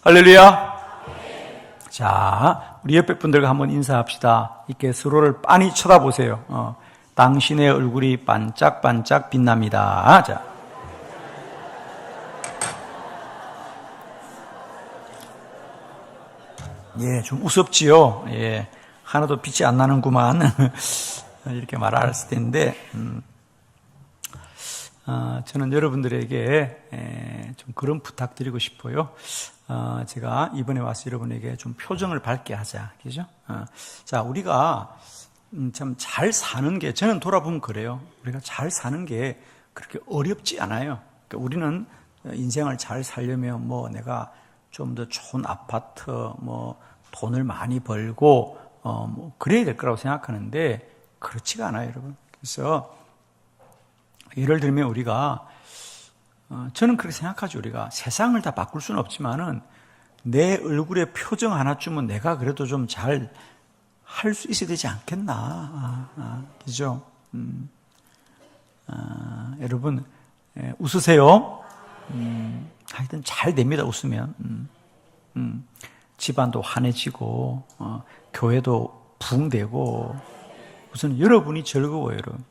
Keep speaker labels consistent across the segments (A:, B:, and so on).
A: 할렐루야. 자, 우리 옆에 분들과 한번 인사합시다. 이렇게 서로를 빤히 쳐다보세요. 당신의 얼굴이 반짝반짝 빛납니다. 자. 예, 좀 우습지요. 예, 하나도 빛이 안 나는구만. 이렇게 말했을 텐데, 저는 여러분들에게 좀 그런 부탁드리고 싶어요. 제가 이번에 와서 여러분에게 좀 표정을 밝게 하자. 그죠? 자, 우리가 참 잘 사는 게, 저는 돌아보면 그래요. 우리가 잘 사는 게 그렇게 어렵지 않아요. 그러니까 우리는 인생을 잘 살려면 뭐 내가 좀 더 좋은 아파트, 뭐 돈을 많이 벌고, 뭐 그래야 될 거라고 생각하는데 그렇지가 않아요, 여러분. 그래서 예를 들면 우리가 저는 그렇게 생각하죠. 우리가 세상을 다 바꿀 수는 없지만은 내 얼굴의 표정 하나쯤은 내가 그래도 좀 잘 할 수 있어야 되지 않겠나. 그죠? 여러분 웃으세요. 하여튼 잘 됩니다. 웃으면. 집안도 환해지고 교회도 부흥되고 우선 여러분이 즐거워요. 여러분.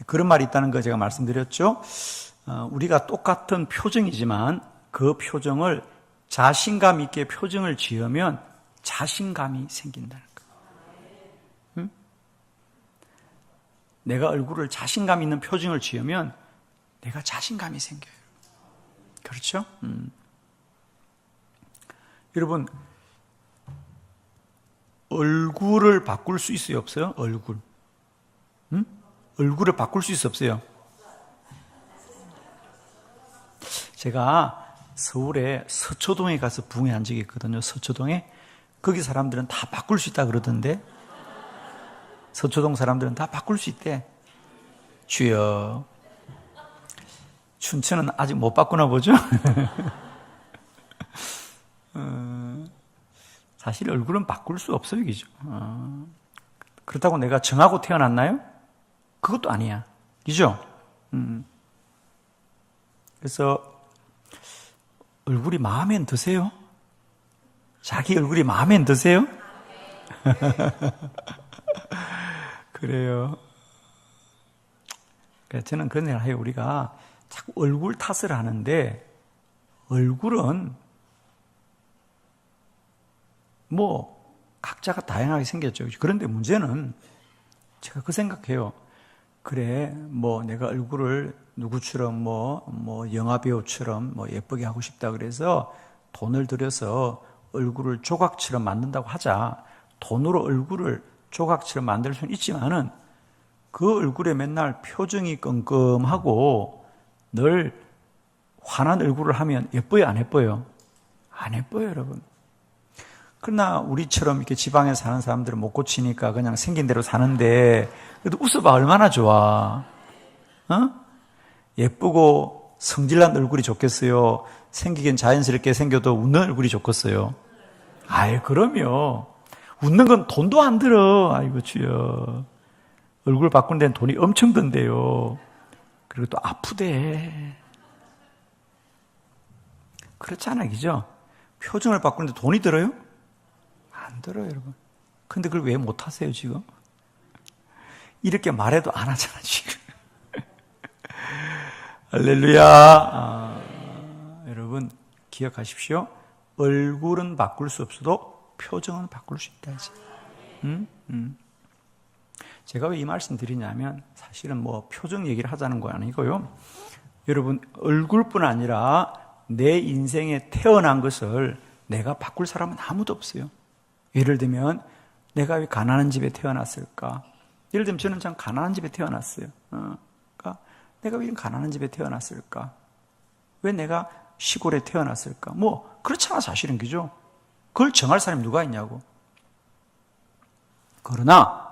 A: 그런 말이 있다는 거 제가 말씀드렸죠. 우리가 똑같은 표정이지만 그 표정을 자신감 있게 표정을 지으면 자신감이 생긴다는 거예요. 응? 내가 얼굴을 자신감 있는 표정을 지으면 내가 자신감이 생겨요. 그렇죠? 여러분, 얼굴을 바꿀 수 있어요? 없어요? 얼굴. 응? 얼굴을 바꿀 수 있어 없어요? 제가 서울에 서초동에 가서 부흥회한 적이 있거든요. 서초동에. 거기 사람들은 다 바꿀 수 있다 그러던데. 서초동 사람들은 다 바꿀 수 있대. 주여. 춘천은 아직 못 바꾸나 보죠? 사실 얼굴은 바꿀 수 없어요. 그죠? 그렇다고 내가 정하고 태어났나요? 그것도 아니야. 그죠? 그래서 얼굴이 마음에 안 드세요? 자기 얼굴이 마음에 안 드세요? 그래요. 저는 그런 얘기를 해요. 우리가 자꾸 얼굴 탓을 하는데 얼굴은 뭐 각자가 다양하게 생겼죠. 그런데 문제는 제가 그 생각해요. 그래, 뭐 내가 얼굴을 누구처럼 뭐 영화배우처럼 뭐 예쁘게 하고 싶다 그래서 돈을 들여서 얼굴을 조각처럼 만든다고 하자. 돈으로 얼굴을 조각처럼 만들 수는 있지만은 그 얼굴에 맨날 표정이 끔끔하고 늘 환한 얼굴을 하면 예뻐요, 안 예뻐요? 안 예뻐요, 여러분. 그러나 우리처럼 이렇게 지방에 사는 사람들은 못 고치니까 그냥 생긴 대로 사는데 그래도 웃어봐 얼마나 좋아. 예쁘고 성질난 얼굴이 좋겠어요? 생기긴 자연스럽게 생겨도 웃는 얼굴이 좋겠어요? 아이 그럼요. 웃는 건 돈도 안 들어. 아이고 주여. 얼굴 바꾸는 데는 돈이 엄청 든대요. 그리고 또 아프대. 그렇잖아요, 그죠? 표정을 바꾸는데 돈이 들어요? 안 들어요, 여러분. 근데 그걸 왜 못하세요, 지금? 이렇게 말해도 안 하잖아, 지금. 할렐루야. 여러분, 기억하십시오. 얼굴은 바꿀 수 없어도 표정은 바꿀 수 있다, 이제. 제가 왜 이 말씀 드리냐면, 사실은 뭐 표정 얘기를 하자는 거 아니고요. 여러분, 얼굴뿐 아니라 내 인생에 태어난 것을 내가 바꿀 사람은 아무도 없어요. 예를 들면 내가 왜 가난한 집에 태어났을까? 예를 들면 저는 참 가난한 집에 태어났어요. 그러니까 내가 왜 가난한 집에 태어났을까? 왜 내가 시골에 태어났을까? 뭐 그렇잖아 사실은. 그죠? 그걸 정할 사람이 누가 있냐고. 그러나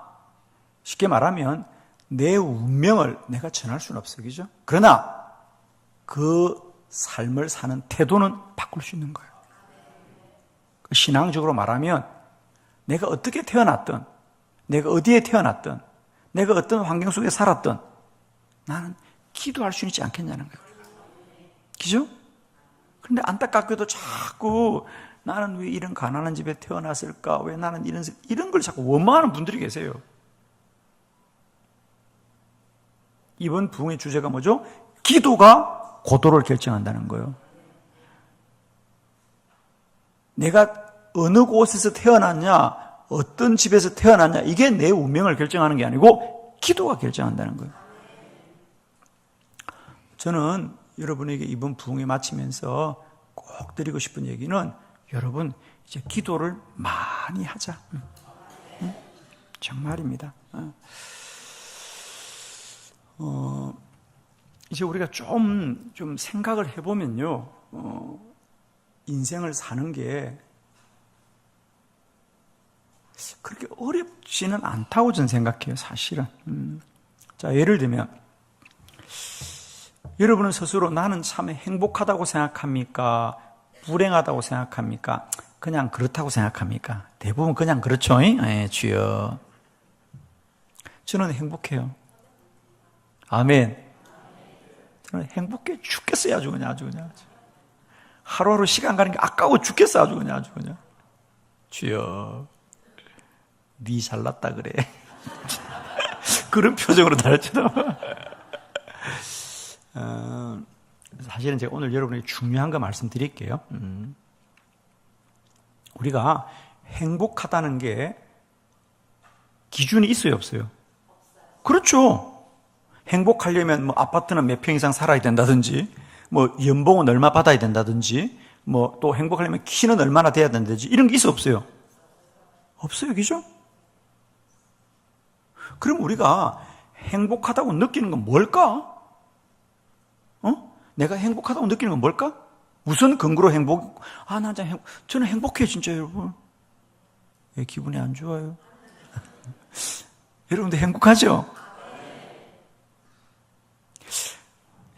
A: 쉽게 말하면 내 운명을 내가 정할 수는 없어요. 그죠? 그러나 그 삶을 사는 태도는 바꿀 수 있는 거예요. 신앙적으로 말하면 내가 어떻게 태어났든, 내가 어디에 태어났든, 내가 어떤 환경 속에 살았든 나는 기도할 수 있지 않겠냐는 거예요. 그죠? 그런데 안타깝게도 자꾸 나는 왜 이런 가난한 집에 태어났을까? 왜 나는 이런 걸 자꾸 원망하는 분들이 계세요. 이번 부흥의 주제가 뭐죠? 기도가 고도를 결정한다는 거예요. 내가 어느 곳에서 태어났냐, 어떤 집에서 태어났냐, 이게 내 운명을 결정하는 게 아니고 기도가 결정한다는 거예요. 저는 여러분에게 이번 부흥회 마치면서 꼭 드리고 싶은 얘기는 여러분 이제 기도를 많이 하자. 정말입니다. 이제 우리가 좀 생각을 해보면요, 인생을 사는 게 그렇게 어렵지는 않다고 저는 생각해요, 사실은. 자, 예를 들면, 여러분은 스스로 나는 참 행복하다고 생각합니까? 불행하다고 생각합니까? 그냥 그렇다고 생각합니까? 대부분 그냥 그렇죠, 주여. 저는 행복해요. 아멘. 저는 행복해 죽겠어요, 아주 그냥. 하루하루 시간 가는 게 아까워 죽겠어, 아주 그냥. 주여, 네 잘났다 그래. 그런 표정으로 나를 쳐다봐. 사실은 제가 오늘 여러분에게 중요한 거 말씀드릴게요. 우리가 행복하다는 게 기준이 있어요, 없어요? 그렇죠. 행복하려면 뭐 아파트는 몇 평 이상 살아야 된다든지, 뭐 연봉은 얼마 받아야 된다든지, 뭐 또 행복하려면 키는 얼마나 돼야 된다든지, 이런 게 있어, 없어요? 없어요, 그죠? 그럼 우리가 행복하다고 느끼는 건 뭘까? 내가 행복하다고 느끼는 건 뭘까? 무슨 근거로 저는 행복해요, 진짜 여러분. 왜 기분이 안 좋아요? 여러분들 행복하죠?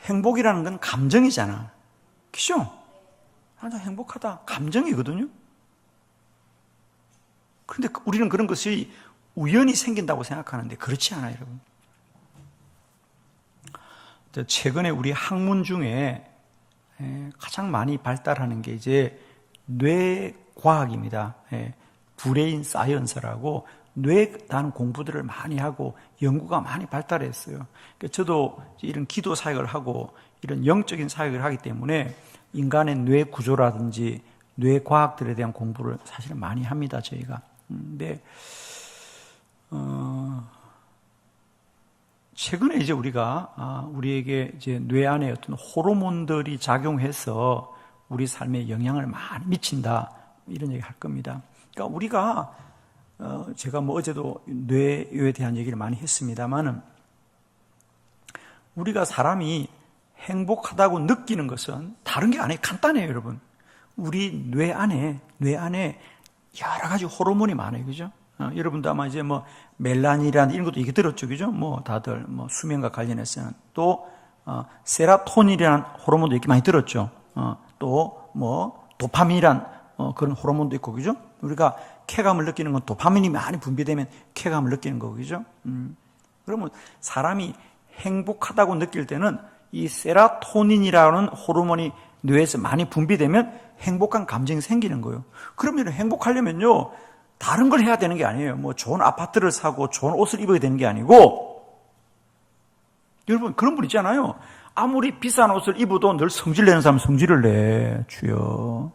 A: 행복이라는 건 감정이잖아. 그죠? 나 행복하다. 감정이거든요? 그런데 우리는 그런 것이 우연히 생긴다고 생각하는데 그렇지 않아요, 여러분. 최근에 우리 학문 중에 가장 많이 발달하는 게 이제 뇌과학입니다. 브레인 사이언스라고 뇌에 대한 공부들을 많이 하고 연구가 많이 발달했어요. 저도 이런 기도 사역을 하고 이런 영적인 사역을 하기 때문에 인간의 뇌 구조라든지 뇌 과학들에 대한 공부를 사실은 많이 합니다, 저희가. 근데 최근에 이제 우리에게 이제 뇌 안에 어떤 호르몬들이 작용해서 우리 삶에 영향을 많이 미친다, 이런 얘기 할 겁니다. 그러니까 우리가 제가 뭐 어제도 뇌에 대한 얘기를 많이 했습니다만은, 우리가 사람이 행복하다고 느끼는 것은 다른 게 아니에요. 간단해요, 여러분. 우리 뇌 안에 여러 가지 호르몬이 많아요, 그죠? 여러분도 아마 이제 뭐 멜라닌이라는 이런 것도 얘기 들었죠, 그죠? 뭐 다들 뭐 수면과 관련해서는 또 세라토닌이라는 호르몬도 얘기 많이 들었죠. 또 뭐 도파민이란 그런 호르몬도 있고, 그죠? 우리가 쾌감을 느끼는 건 도파민이 많이 분비되면 쾌감을 느끼는 거고, 그죠? 그러면 사람이 행복하다고 느낄 때는 이 세라토닌이라는 호르몬이 뇌에서 많이 분비되면 행복한 감정이 생기는 거예요. 그러면 행복하려면요, 다른 걸 해야 되는 게 아니에요. 뭐 좋은 아파트를 사고 좋은 옷을 입어야 되는 게 아니고, 여러분 그런 분 있잖아요. 아무리 비싼 옷을 입어도 늘 성질내는 사람은 성질을 내. 주여.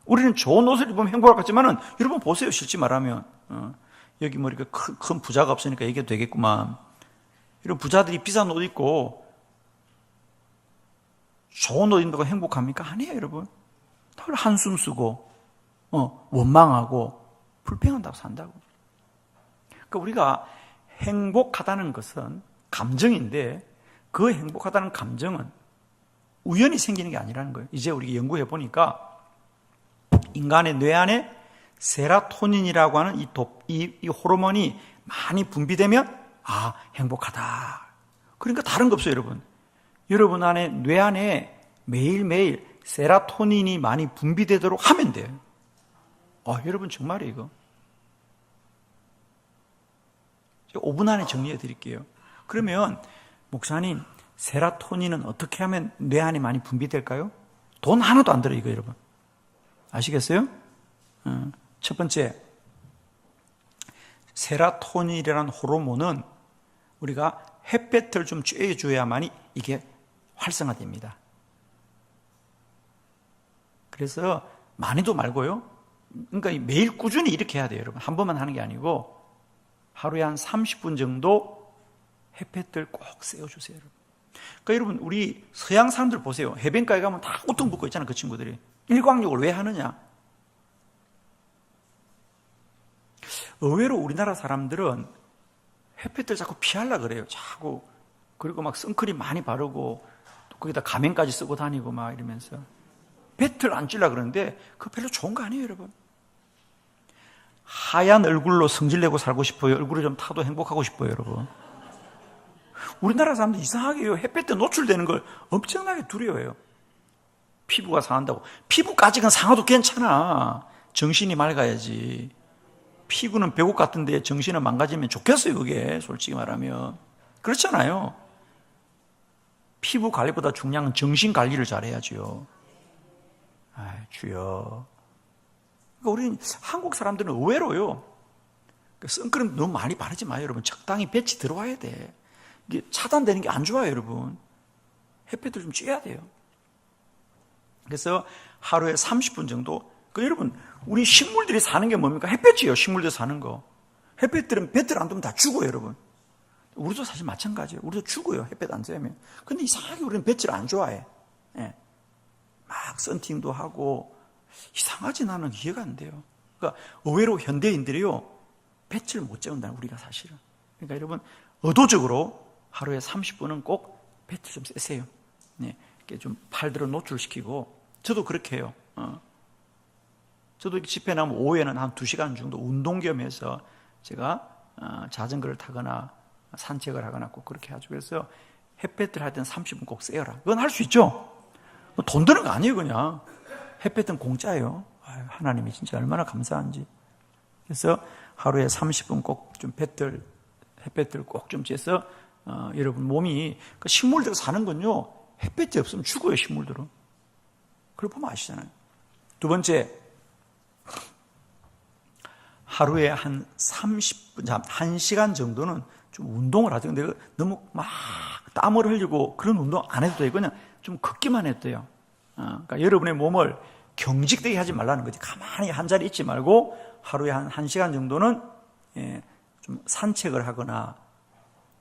A: 우리는 좋은 옷을 입으면 행복할 것 같지만은, 여러분 보세요, 실제 말하면 여기 뭐 이렇게 큰 부자가 없으니까 얘기해도 되겠구만. 이런 부자들이 비싼 옷 입고 좋은 옷 입는다고 행복합니까? 아니에요, 여러분. 늘 한숨 쓰고 원망하고 불평한다고 산다고. 그러니까 우리가 행복하다는 것은 감정인데, 그 행복하다는 감정은 우연히 생기는 게 아니라는 거예요. 이제 우리가 연구해 보니까 인간의 뇌 안에 세라토닌이라고 하는 이 호르몬이 많이 분비되면 행복하다. 그러니까 다른 거 없어요, 여러분. 여러분 안에 뇌 안에 매일매일 세라토닌이 많이 분비되도록 하면 돼요. 여러분 정말이에요, 이거. 제가 5분 안에 정리해 드릴게요. 그러면 목사님, 세라토닌은 어떻게 하면 뇌 안에 많이 분비될까요? 돈 하나도 안 들어요, 이거 여러분. 아시겠어요? 첫 번째, 세라토닌이라는 호르몬은 우리가 햇볕을 좀 쬐줘야만이 이게 활성화됩니다. 그래서 많이도 말고요. 그러니까 매일 꾸준히 이렇게 해야 돼요, 여러분. 한 번만 하는 게 아니고 하루에 한 30분 정도 햇볕을 꼭 쐬어주세요, 여러분. 그러니까 여러분, 우리 서양 사람들 보세요. 해변가에 가면 다 우통 벗고 있잖아요, 그 친구들이. 일광욕을 왜 하느냐? 의외로 우리나라 사람들은 햇빛을 자꾸 피하려고 그래요. 자꾸. 그리고 막 선크림 많이 바르고 또 거기다 가면까지 쓰고 다니고 막 이러면서 햇빛을 안 찌려고 그러는데 그거 별로 좋은 거 아니에요, 여러분. 하얀 얼굴로 성질내고 살고 싶어요? 얼굴이 좀 타도 행복하고 싶어요, 여러분? 우리나라 사람들 이상하게요. 햇빛에 노출되는 걸 엄청나게 두려워해요. 피부가 상한다고. 피부까지는 상하도 괜찮아. 정신이 맑아야지. 피부는 배국 같은데 정신은 망가지면 좋겠어요, 그게. 솔직히 말하면. 그렇잖아요. 피부 관리보다 중요한 건 정신 관리를 잘해야죠. 아, 주여. 그러니까 우리 한국 사람들은 의외로요. 선크림 너무 많이 바르지 마요, 여러분. 적당히 빛이 들어와야 돼. 이게 차단되는 게 안 좋아요, 여러분. 햇빛을 좀 쬐야 돼요. 그래서 하루에 30분 정도. 여러분, 우리 식물들이 사는 게 뭡니까? 햇볕이에요, 식물들 사는 거. 햇빛들은 볕을 안 두면 다 죽어요, 여러분. 우리도 사실 마찬가지예요. 우리도 죽어요, 햇빛 안 쐬면. 근데 이상하게 우리는 볕을 안 좋아해. 예. 막 썬팅도 하고. 이상하지, 나는 이해가 안 돼요. 그러니까 의외로 현대인들이요, 볕을 못 쬐운다, 우리가 사실은. 그러니까 여러분, 의도적으로 하루에 30분은 꼭 볕을 좀 쐬세요. 네. 이렇게 좀 팔들을 노출시키고. 저도 그렇게 해요. 저도 집회 나면 오후에는 한 2시간 정도 운동 겸해서 제가 자전거를 타거나 산책을 하거나 꼭 그렇게 하죠. 그래서 햇볕을 할 때는 30분 꼭 쐬어라. 그건 할 수 있죠. 돈 드는 거 아니에요, 그냥. 햇볕은 공짜예요. 아유, 하나님이 진짜 얼마나 감사한지. 그래서 하루에 30분 꼭 좀 햇볕을 꼭 좀 쬐서 여러분 몸이, 식물들 사는 건요, 햇볕이 없으면 죽어요, 식물들은. 그걸 보면 아시잖아요. 두 번째, 하루에 한 30분, 1시간 정도는 좀 운동을 하죠. 근데 너무 막 땀을 흘리고 그런 운동 안 해도 돼요. 그냥 좀 걷기만 해도 돼요. 그러니까 여러분의 몸을 경직되게 하지 말라는 거지. 가만히 한 자리에 있지 말고 하루에 한 1시간 정도는 좀 산책을 하거나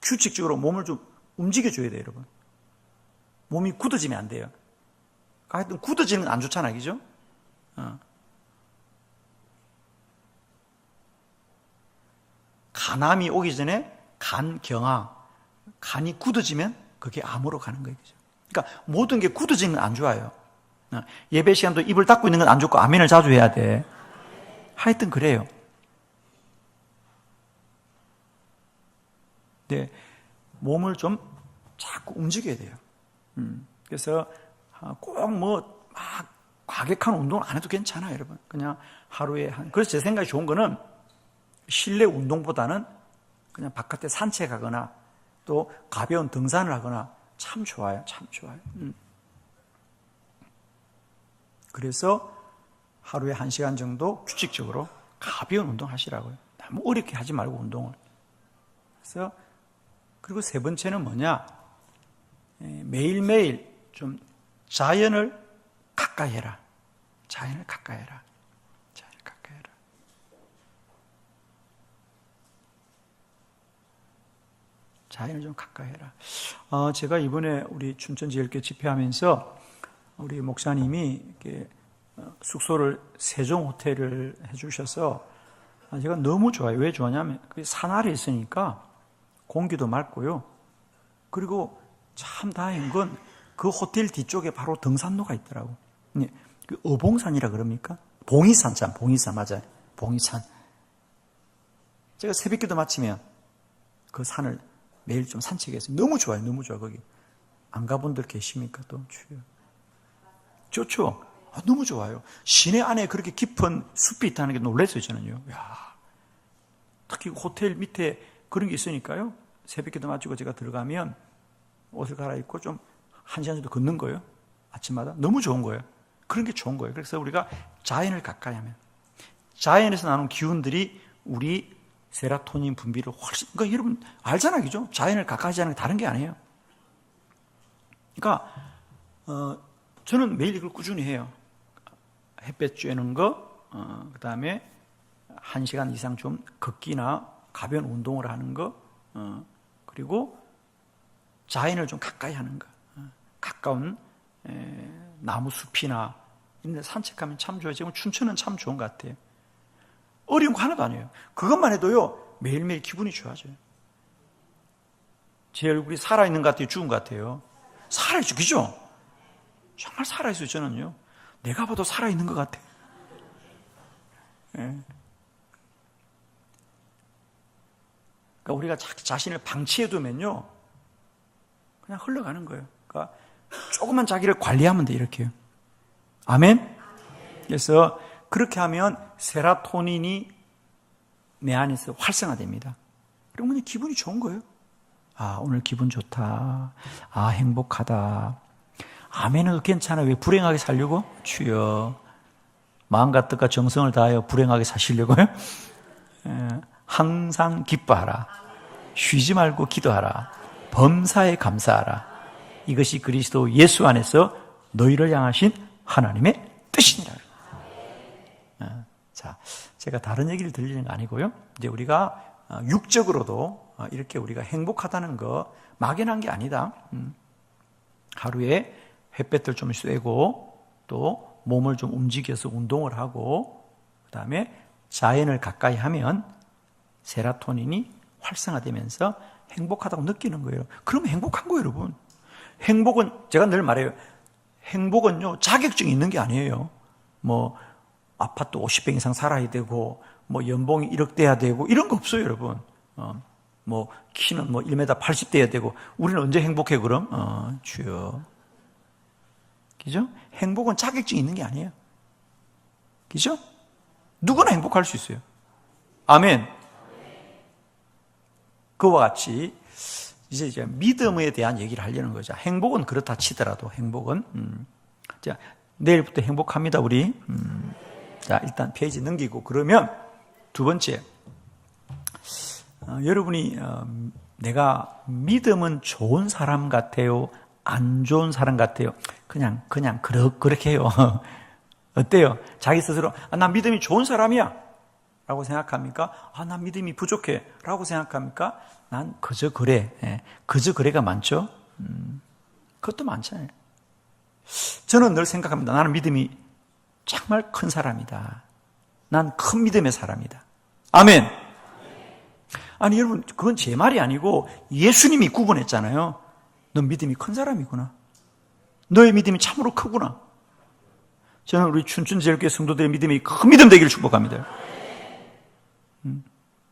A: 규칙적으로 몸을 좀 움직여줘야 돼요, 여러분. 몸이 굳어지면 안 돼요. 하여튼 굳어지는 건 안 좋잖아요, 그죠? 간암이 오기 전에 간경화, 간이 굳어지면 그게 암으로 가는 거예요, 그죠? 그러니까 모든 게 굳어지는 건 안 좋아요. 예배 시간도 입을 닫고 있는 건 안 좋고 아멘을 자주 해야 돼. 하여튼 그래요. 네, 몸을 좀 자꾸 움직여야 돼요. 그래서 꼭 뭐 막 과격한 운동을 안 해도 괜찮아요, 여러분. 그냥 하루에 그래서 제 생각이 좋은 거는 실내 운동보다는 그냥 바깥에 산책하거나 또 가벼운 등산을 하거나 참 좋아요, 참 좋아요. 그래서 하루에 1시간 정도 규칙적으로 가벼운 운동 하시라고요. 너무 어렵게 하지 말고 운동을. 그래서 그리고 세 번째는 뭐냐? 매일매일 좀 자연을 가까이 해라. 자연을 가까이 해라. 자연을 가까이 해라. 자연을 좀 가까이 해라. 제가 이번에 우리 춘천지역교회 집회하면서 우리 목사님이 이렇게 숙소를 세종 호텔을 해주셔서 제가 너무 좋아요. 왜 좋아하냐면 산 아래 있으니까 공기도 맑고요. 그리고 참 다행인 건 그 호텔 뒤쪽에 바로 등산로가 있더라고. 그 어봉산이라 그럽니까? 봉이산, 봉이산 맞아요. 봉이산. 제가 새벽기도 마치면 그 산을 매일 좀 산책해서 너무 좋아요. 너무 좋아 거기. 안 가본 들 계십니까? 또 주요. 좋죠. 너무 좋아요. 시내 안에 그렇게 깊은 숲이 있다는 게 놀랐어요, 저는요. 야, 특히 호텔 밑에 그런 게 있으니까요. 새벽기도 마치고 제가 들어가면 옷을 갈아입고 좀 1시간 정도 걷는 거예요. 아침마다 너무 좋은 거예요. 그런 게 좋은 거예요. 그래서 우리가 자연을 가까이 하면 자연에서 나오는 기운들이 우리 세라토닌 분비를 훨씬, 그러니까 여러분 알잖아요. 그죠? 자연을 가까이 하는 게 다른 게 아니에요. 그러니까 저는 매일 이걸 꾸준히 해요. 햇볕 쬐는 거, 그 다음에 1시간 이상 좀 걷기나 가벼운 운동을 하는 거, 그리고 자연을 좀 가까이 하는 거, 가까운 나무 숲이나 이런 데 산책하면 참 좋아요. 지금 춘천은 참 좋은 것 같아요. 어려운 거 하나도 아니에요. 그것만 해도요, 매일매일 기분이 좋아져요. 제 얼굴이 살아있는 것 같아요? 죽은 것 같아요? 살아있죠, 그죠? 정말 살아있어요, 저는요. 내가 봐도 살아있는 것 같아요. 네. 그러니까 우리가 자신을 방치해두면요, 그냥 흘러가는 거예요. 그러니까 조금만 자기를 관리하면 돼, 이렇게요. 아멘? 그래서 그렇게 하면 세라토닌이 내 안에서 활성화됩니다. 그러면 그냥 기분이 좋은 거예요. 아, 오늘 기분 좋다. 아, 행복하다. 아멘은 괜찮아. 왜 불행하게 살려고? 주여. 마음과 뜻과 정성을 다하여 불행하게 사시려고요? 항상 기뻐하라. 쉬지 말고 기도하라. 범사에 감사하라. 이것이 그리스도 예수 안에서 너희를 향하신 하나님의 뜻이니라. 자, 제가 다른 얘기를 들리는 거 아니고요. 이제 우리가 육적으로도 이렇게 우리가 행복하다는 거 막연한 게 아니다. 하루에 햇볕을 좀 쐬고 또 몸을 좀 움직여서 운동을 하고 그다음에 자연을 가까이 하면 세라토닌이 활성화되면서 행복하다고 느끼는 거예요. 그러면 행복한 거예요, 여러분. 행복은 제가 늘 말해요. 행복은요, 자격증이 있는 게 아니에요. 뭐 아파트 50평 이상 살아야 되고 뭐 연봉이 1억 돼야 되고 이런 거 없어요, 여러분. 뭐 키는 뭐 1m 80 돼야 되고 우리는 언제 행복해 그럼? 주여. 그죠? 행복은 자격증이 있는 게 아니에요. 그죠? 누구나 행복할 수 있어요. 아멘. 그와 같이 이제 믿음에 대한 얘기를 하려는 거죠. 행복은 그렇다 치더라도 행복은 자, 내일부터 행복합니다, 우리. 자, 일단 페이지 넘기고 그러면 두 번째 여러분이 내가 믿음은 좋은 사람 같아요? 안 좋은 사람 같아요? 그냥 그렇게 해요. 어때요? 자기 스스로 난 믿음이 좋은 사람이야 라고 생각합니까? 난 믿음이 부족해 라고 생각합니까? 난 그저 그래. 그저 그래가 많죠? 그것도 많잖아요. 저는 늘 생각합니다. 나는 믿음이 정말 큰 사람이다. 난 큰 믿음의 사람이다. 아멘. 아니 여러분, 그건 제 말이 아니고 예수님이 구분했잖아요. 넌 믿음이 큰 사람이구나. 너의 믿음이 참으로 크구나. 저는 우리 춘천제일교회 성도들의 믿음이 큰 믿음 되기를 축복합니다.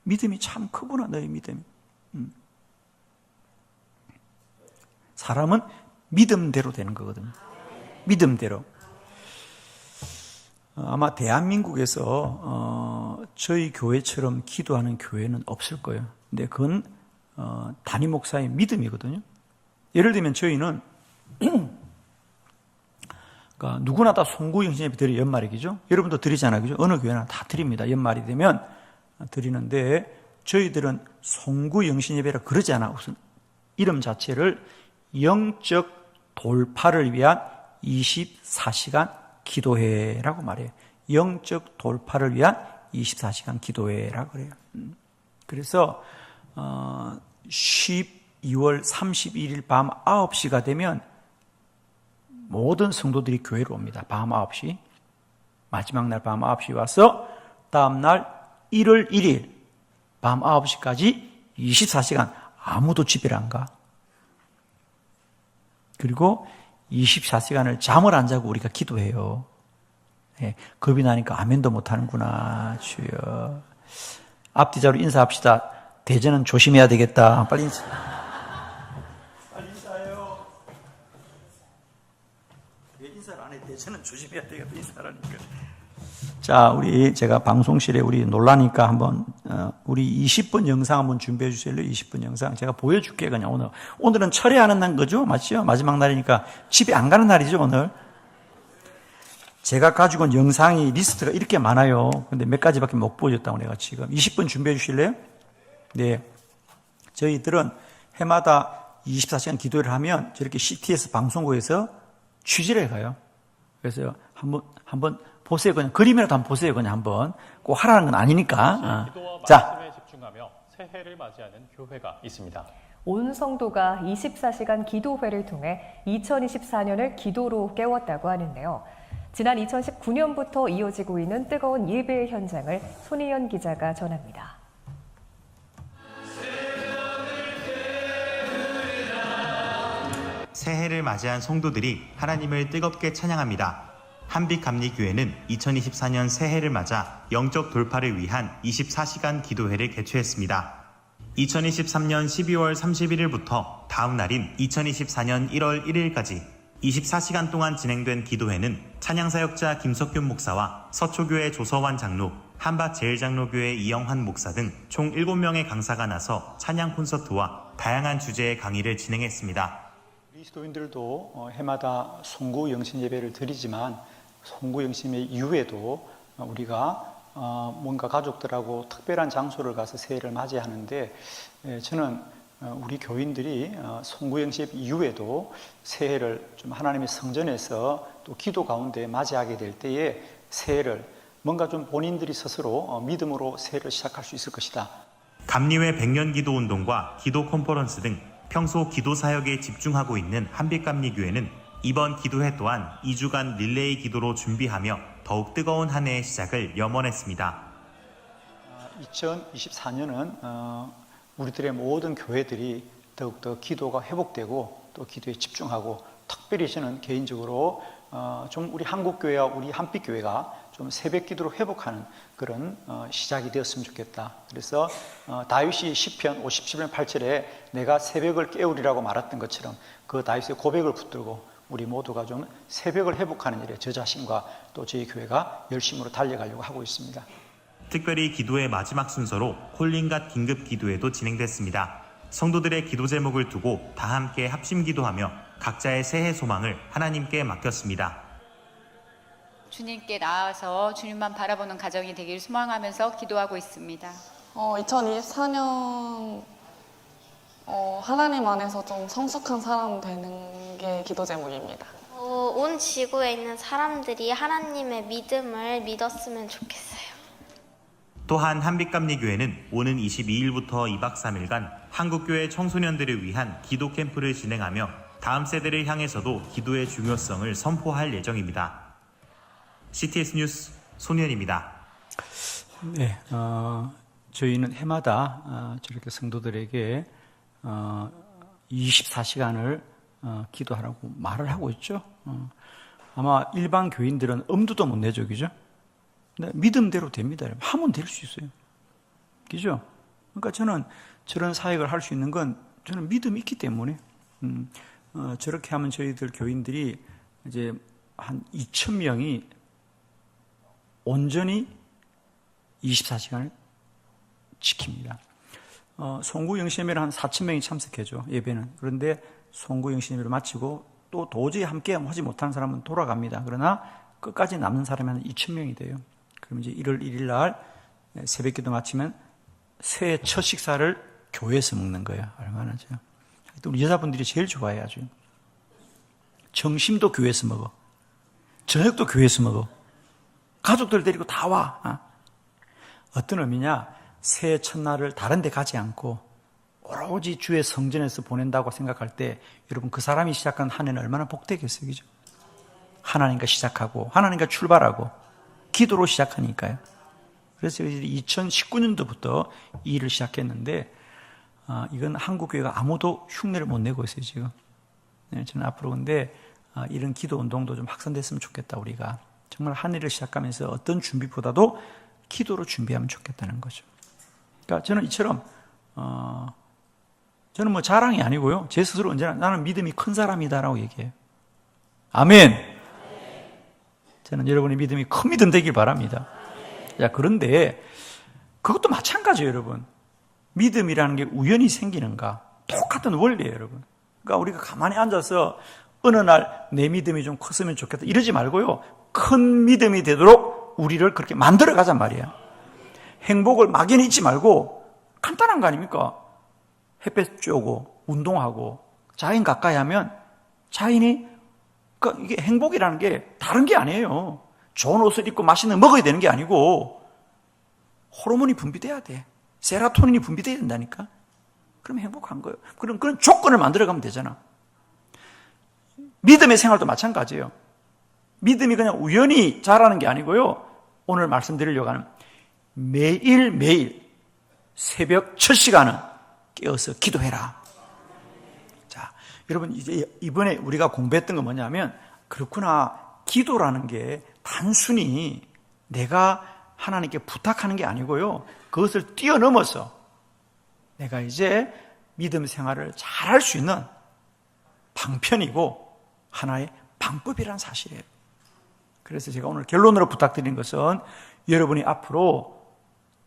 A: 믿음이 참 크구나, 너의 믿음이. 사람은 믿음대로 되는 거거든요. 믿음대로. 아마 대한민국에서 저희 교회처럼 기도하는 교회는 없을 거예요. 근데 그건 담임 목사의 믿음이거든요. 예를 들면 저희는 그러니까 누구나 다 송구영신예배 드려요. 연말이죠. 여러분도 드리잖아요. 그죠? 어느 교회나 다 드립니다. 연말이 되면 드리는데 저희들은 송구영신예배라 그러지 않아. 우선 이름 자체를 영적 돌파를 위한 24시간 기도회라고 말해요. 영적 돌파를 위한 24시간 기도회라고 그래요. 그래서 12월 31일 밤 9시가 되면 모든 성도들이 교회로 옵니다. 밤 9시. 마지막 날 밤 9시 와서 다음 날 1월 1일 밤 9시까지 24시간 아무도 집에 안 가. 그리고 24시간을 잠을 안 자고 우리가 기도해요. 겁이 나니까 아멘도 못하는구나. 주여. 앞뒤자로 인사합시다. 대전은 조심해야 되겠다. 빨리 인사. 빨리 인사해요. 왜 인사를 안 해? 대전은 조심해야 되겠다. 인사를 하니까. 자, 제가 방송실에 우리 놀라니까 한번, 우리 20분 영상 한번 준비해 주실래요? 20분 영상. 제가 보여줄게, 그냥 오늘. 오늘은 철회하는 날 거죠? 맞죠? 마지막 날이니까 집에 안 가는 날이죠, 오늘. 제가 가지고 온 영상이 리스트가 이렇게 많아요. 근데 몇 가지밖에 못 보여줬다고 내가 지금. 20분 준비해 주실래요? 네. 저희들은 해마다 24시간 기도를 하면 저렇게 CTS 방송국에서 취재를 해가요. 그래서 한번 보세요. 그냥 그림이라도 한번 보세요. 그냥 한번 꼭 하라는 건 아니니까.
B: 기도와
A: 자,
B: 말씀에 집중하며 새해를 맞이하는 교회가 있습니다.
C: 온 성도가 24시간 기도회를 통해 2024년을 기도로 깨웠다고 하는데요. 지난 2019년부터 이어지고 있는 뜨거운 예배의 현장을 손희연 기자가 전합니다.
D: 새해를 맞이한 성도들이 하나님을 뜨겁게 찬양합니다. 한빛감리교회는 2024년 새해를 맞아 영적 돌파를 위한 24시간 기도회를 개최했습니다. 2023년 12월 31일부터 다음 날인 2024년 1월 1일까지 24시간 동안 진행된 기도회는 찬양사역자 김석균 목사와 서초교회 조서환 장로, 한밭제일장로교회 이영환 목사 등 총 7명의 강사가 나서 찬양 콘서트와 다양한 주제의 강의를 진행했습니다.
A: 그리스도인들도 해마다 송구 영신 예배를 드리지만 송구 영신 이후에도 우리가 뭔가 가족들하고 특별한 장소를 가서 새해를 맞이하는데, 저는 우리 교인들이 송구 영신 이후에도 새해를 좀 하나님의 성전에서 또 기도 가운데 맞이하게 될 때에 새해를 뭔가 좀 본인들이 스스로 믿음으로 새해를 시작할 수 있을 것이다.
D: 감리회 100년 기도 운동과 기도 컨퍼런스 등 평소 기도 사역에 집중하고 있는 한빛감리교회는 이번 기도회 또한 2주간 릴레이 기도로 준비하며 더욱 뜨거운 한 해의 시작을 염원했습니다.
A: 2024년은 우리들의 모든 교회들이 더욱더 기도가 회복되고 또 기도에 집중하고, 특별히 저는 개인적으로 좀 우리 한국교회와 우리 한빛교회가 좀 새벽 기도로 회복하는 그런 시작이 되었으면 좋겠다. 그래서 다윗이 시편 57편 8절에 내가 새벽을 깨우리라고 말했던 것처럼 그 다윗의 고백을 붙들고 우리 모두가 좀 새벽을 회복하는 일에 저 자신과 또 저희 교회가 열심으로 달려가려고 하고 있습니다.
D: 특별히 기도의 마지막 순서로 콜링갓 긴급 기도회도 진행됐습니다. 성도들의 기도 제목을 두고 다 함께 합심 기도하며 각자의 새해 소망을 하나님께 맡겼습니다.
E: 주님께 나아서 주님만 바라보는 가정이 되길 소망하면서 기도하고 있습니다.
F: 2024년 하나님 안에서 좀 성숙한 사람 되는 게 기도 제목입니다.
G: 온 지구에 있는 사람들이 하나님의 믿음을 믿었으면 좋겠어요.
D: 또한 한빛감리교회는 오는 22일부터 2박 3일간 한국교회 청소년들을 위한 기도 캠프를 진행하며 다음 세대를 향해서도 기도의 중요성을 선포할 예정입니다. CTS 뉴스 손희연입니다.
A: 네, 저희는 해마다 저렇게 성도들에게 24시간을 기도하라고 말을 하고 있죠. 아마 일반 교인들은 엄두도 못 내죠, 그죠? 근데 믿음대로 됩니다. 하면 될 수 있어요. 그죠? 그러니까 저는 저런 사역을 할 수 있는 건 저는 믿음이 있기 때문에, 저렇게 하면 저희들 교인들이 이제 한 2,000명이 온전히 24시간을 지킵니다. 송구 영신예배를 한 4,000명이 참석해죠, 예배는. 그런데 송구 영신예배를 마치고 또 도저히 함께 하지 못하는 사람은 돌아갑니다. 그러나 끝까지 남는 사람이 한 2,000명이 돼요. 그럼 이제 1월 1일 날 새벽 기도 마치면 새해 첫 식사를 교회에서 먹는 거예요. 얼마나 좋아요. 또 우리 여자분들이 제일 좋아해 아주. 점심도 교회에서 먹어. 저녁도 교회에서 먹어. 가족들 데리고 다 와. 어떤 의미냐? 새해 첫날을 다른 데 가지 않고 오로지 주의 성전에서 보낸다고 생각할 때 여러분 그 사람이 시작한 한 해는 얼마나 복되겠어요. 그죠? 하나님과 시작하고 하나님과 출발하고 기도로 시작하니까요. 그래서 2019년도부터 이 일을 시작했는데 이건 한국교회가 아무도 흉내를 못 내고 있어요 지금. 네, 저는 앞으로 근데 이런 기도 운동도 좀 확산됐으면 좋겠다. 우리가 정말 한 일을 시작하면서 어떤 준비보다도 기도로 준비하면 좋겠다는 거죠. 그러니까 저는 이처럼 저는 뭐 자랑이 아니고요. 제 스스로 언제나 나는 믿음이 큰 사람이다라고 얘기해요. 아멘. 저는 여러분의 믿음이 큰 믿음 되길 바랍니다. 자, 그런데 그것도 마찬가지예요, 여러분. 믿음이라는 게 우연히 생기는가? 똑같은 원리예요, 여러분. 그러니까 우리가 가만히 앉아서 어느 날 내 믿음이 좀 컸으면 좋겠다 이러지 말고요. 큰 믿음이 되도록 우리를 그렇게 만들어 가잔 말이야. 행복을 막연히 잊지 말고 간단한 거 아닙니까? 햇볕 쬐고 운동하고 자연 가까이 하면 자연이 그러니까 이게 행복이라는 게 다른 게 아니에요. 좋은 옷을 입고 맛있는 거 먹어야 되는 게 아니고 호르몬이 분비돼야 돼. 세라토닌이 분비돼야 된다니까. 그럼 행복한 거예요. 그런 조건을 만들어가면 되잖아. 믿음의 생활도 마찬가지예요. 믿음이 그냥 우연히 자라는 게 아니고요. 오늘 말씀드리려고 하는 매일매일 새벽 첫 시간은 깨어서 기도해라. 자, 여러분 이제 이번에 우리가 공부했던 건 뭐냐면 그렇구나. 기도라는 게 단순히 내가 하나님께 부탁하는 게 아니고요. 그것을 뛰어넘어서 내가 이제 믿음 생활을 잘할 수 있는 방편이고 하나의 방법이라는 사실이에요. 그래서 제가 오늘 결론으로 부탁드리는 것은 여러분이 앞으로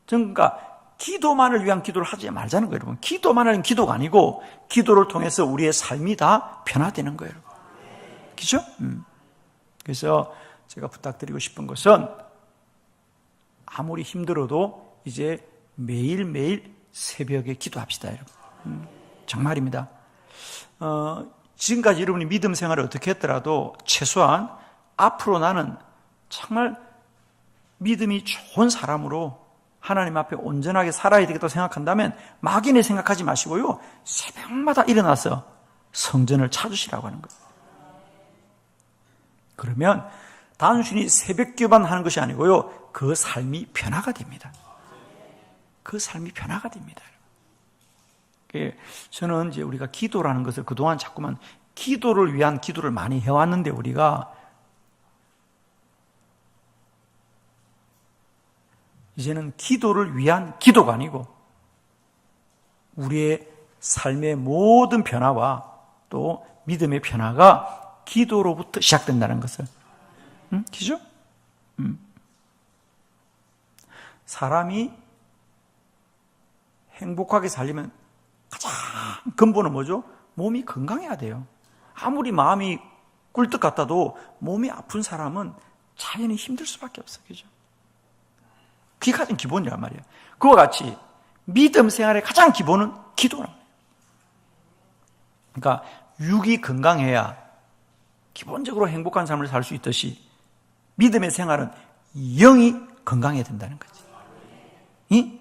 A: 그러니까 기도만을 위한 기도를 하지 말자는 거예요, 여러분. 기도만을 위한 기도가 아니고 기도를 통해서 우리의 삶이 다 변화되는 거예요, 여러분. 그죠? 그래서 제가 부탁드리고 싶은 것은 아무리 힘들어도 이제 매일매일 새벽에 기도합시다, 여러분. 정말입니다. 지금까지 여러분이 믿음 생활을 어떻게 했더라도 최소한 앞으로 나는 정말 믿음이 좋은 사람으로 하나님 앞에 온전하게 살아야 되겠다고 생각한다면 막연히 생각하지 마시고요. 새벽마다 일어나서 성전을 찾으시라고 하는 거예요. 그러면 단순히 새벽 기도만 하는 것이 아니고요. 그 삶이 변화가 됩니다. 그 삶이 변화가 됩니다. 저는 이제 우리가 기도라는 것을 그동안 자꾸만 기도를 위한 기도를 많이 해왔는데 우리가 이제는 기도를 위한 기도가 아니고 우리의 삶의 모든 변화와 또 믿음의 변화가 기도로부터 시작된다는 것을. 그죠? 사람이 행복하게 살려면 가장 근본은 뭐죠? 몸이 건강해야 돼요. 아무리 마음이 꿀떡 같아도 몸이 아픈 사람은 자연히 힘들 수밖에 없어요. 그죠? 그게 가장 기본이란 말이에요. 그와 같이 믿음 생활의 가장 기본은 기도란 말이에요. 그러니까 육이 건강해야 기본적으로 행복한 삶을 살 수 있듯이 믿음의 생활은 영이 건강해야 된다는 거지. 이?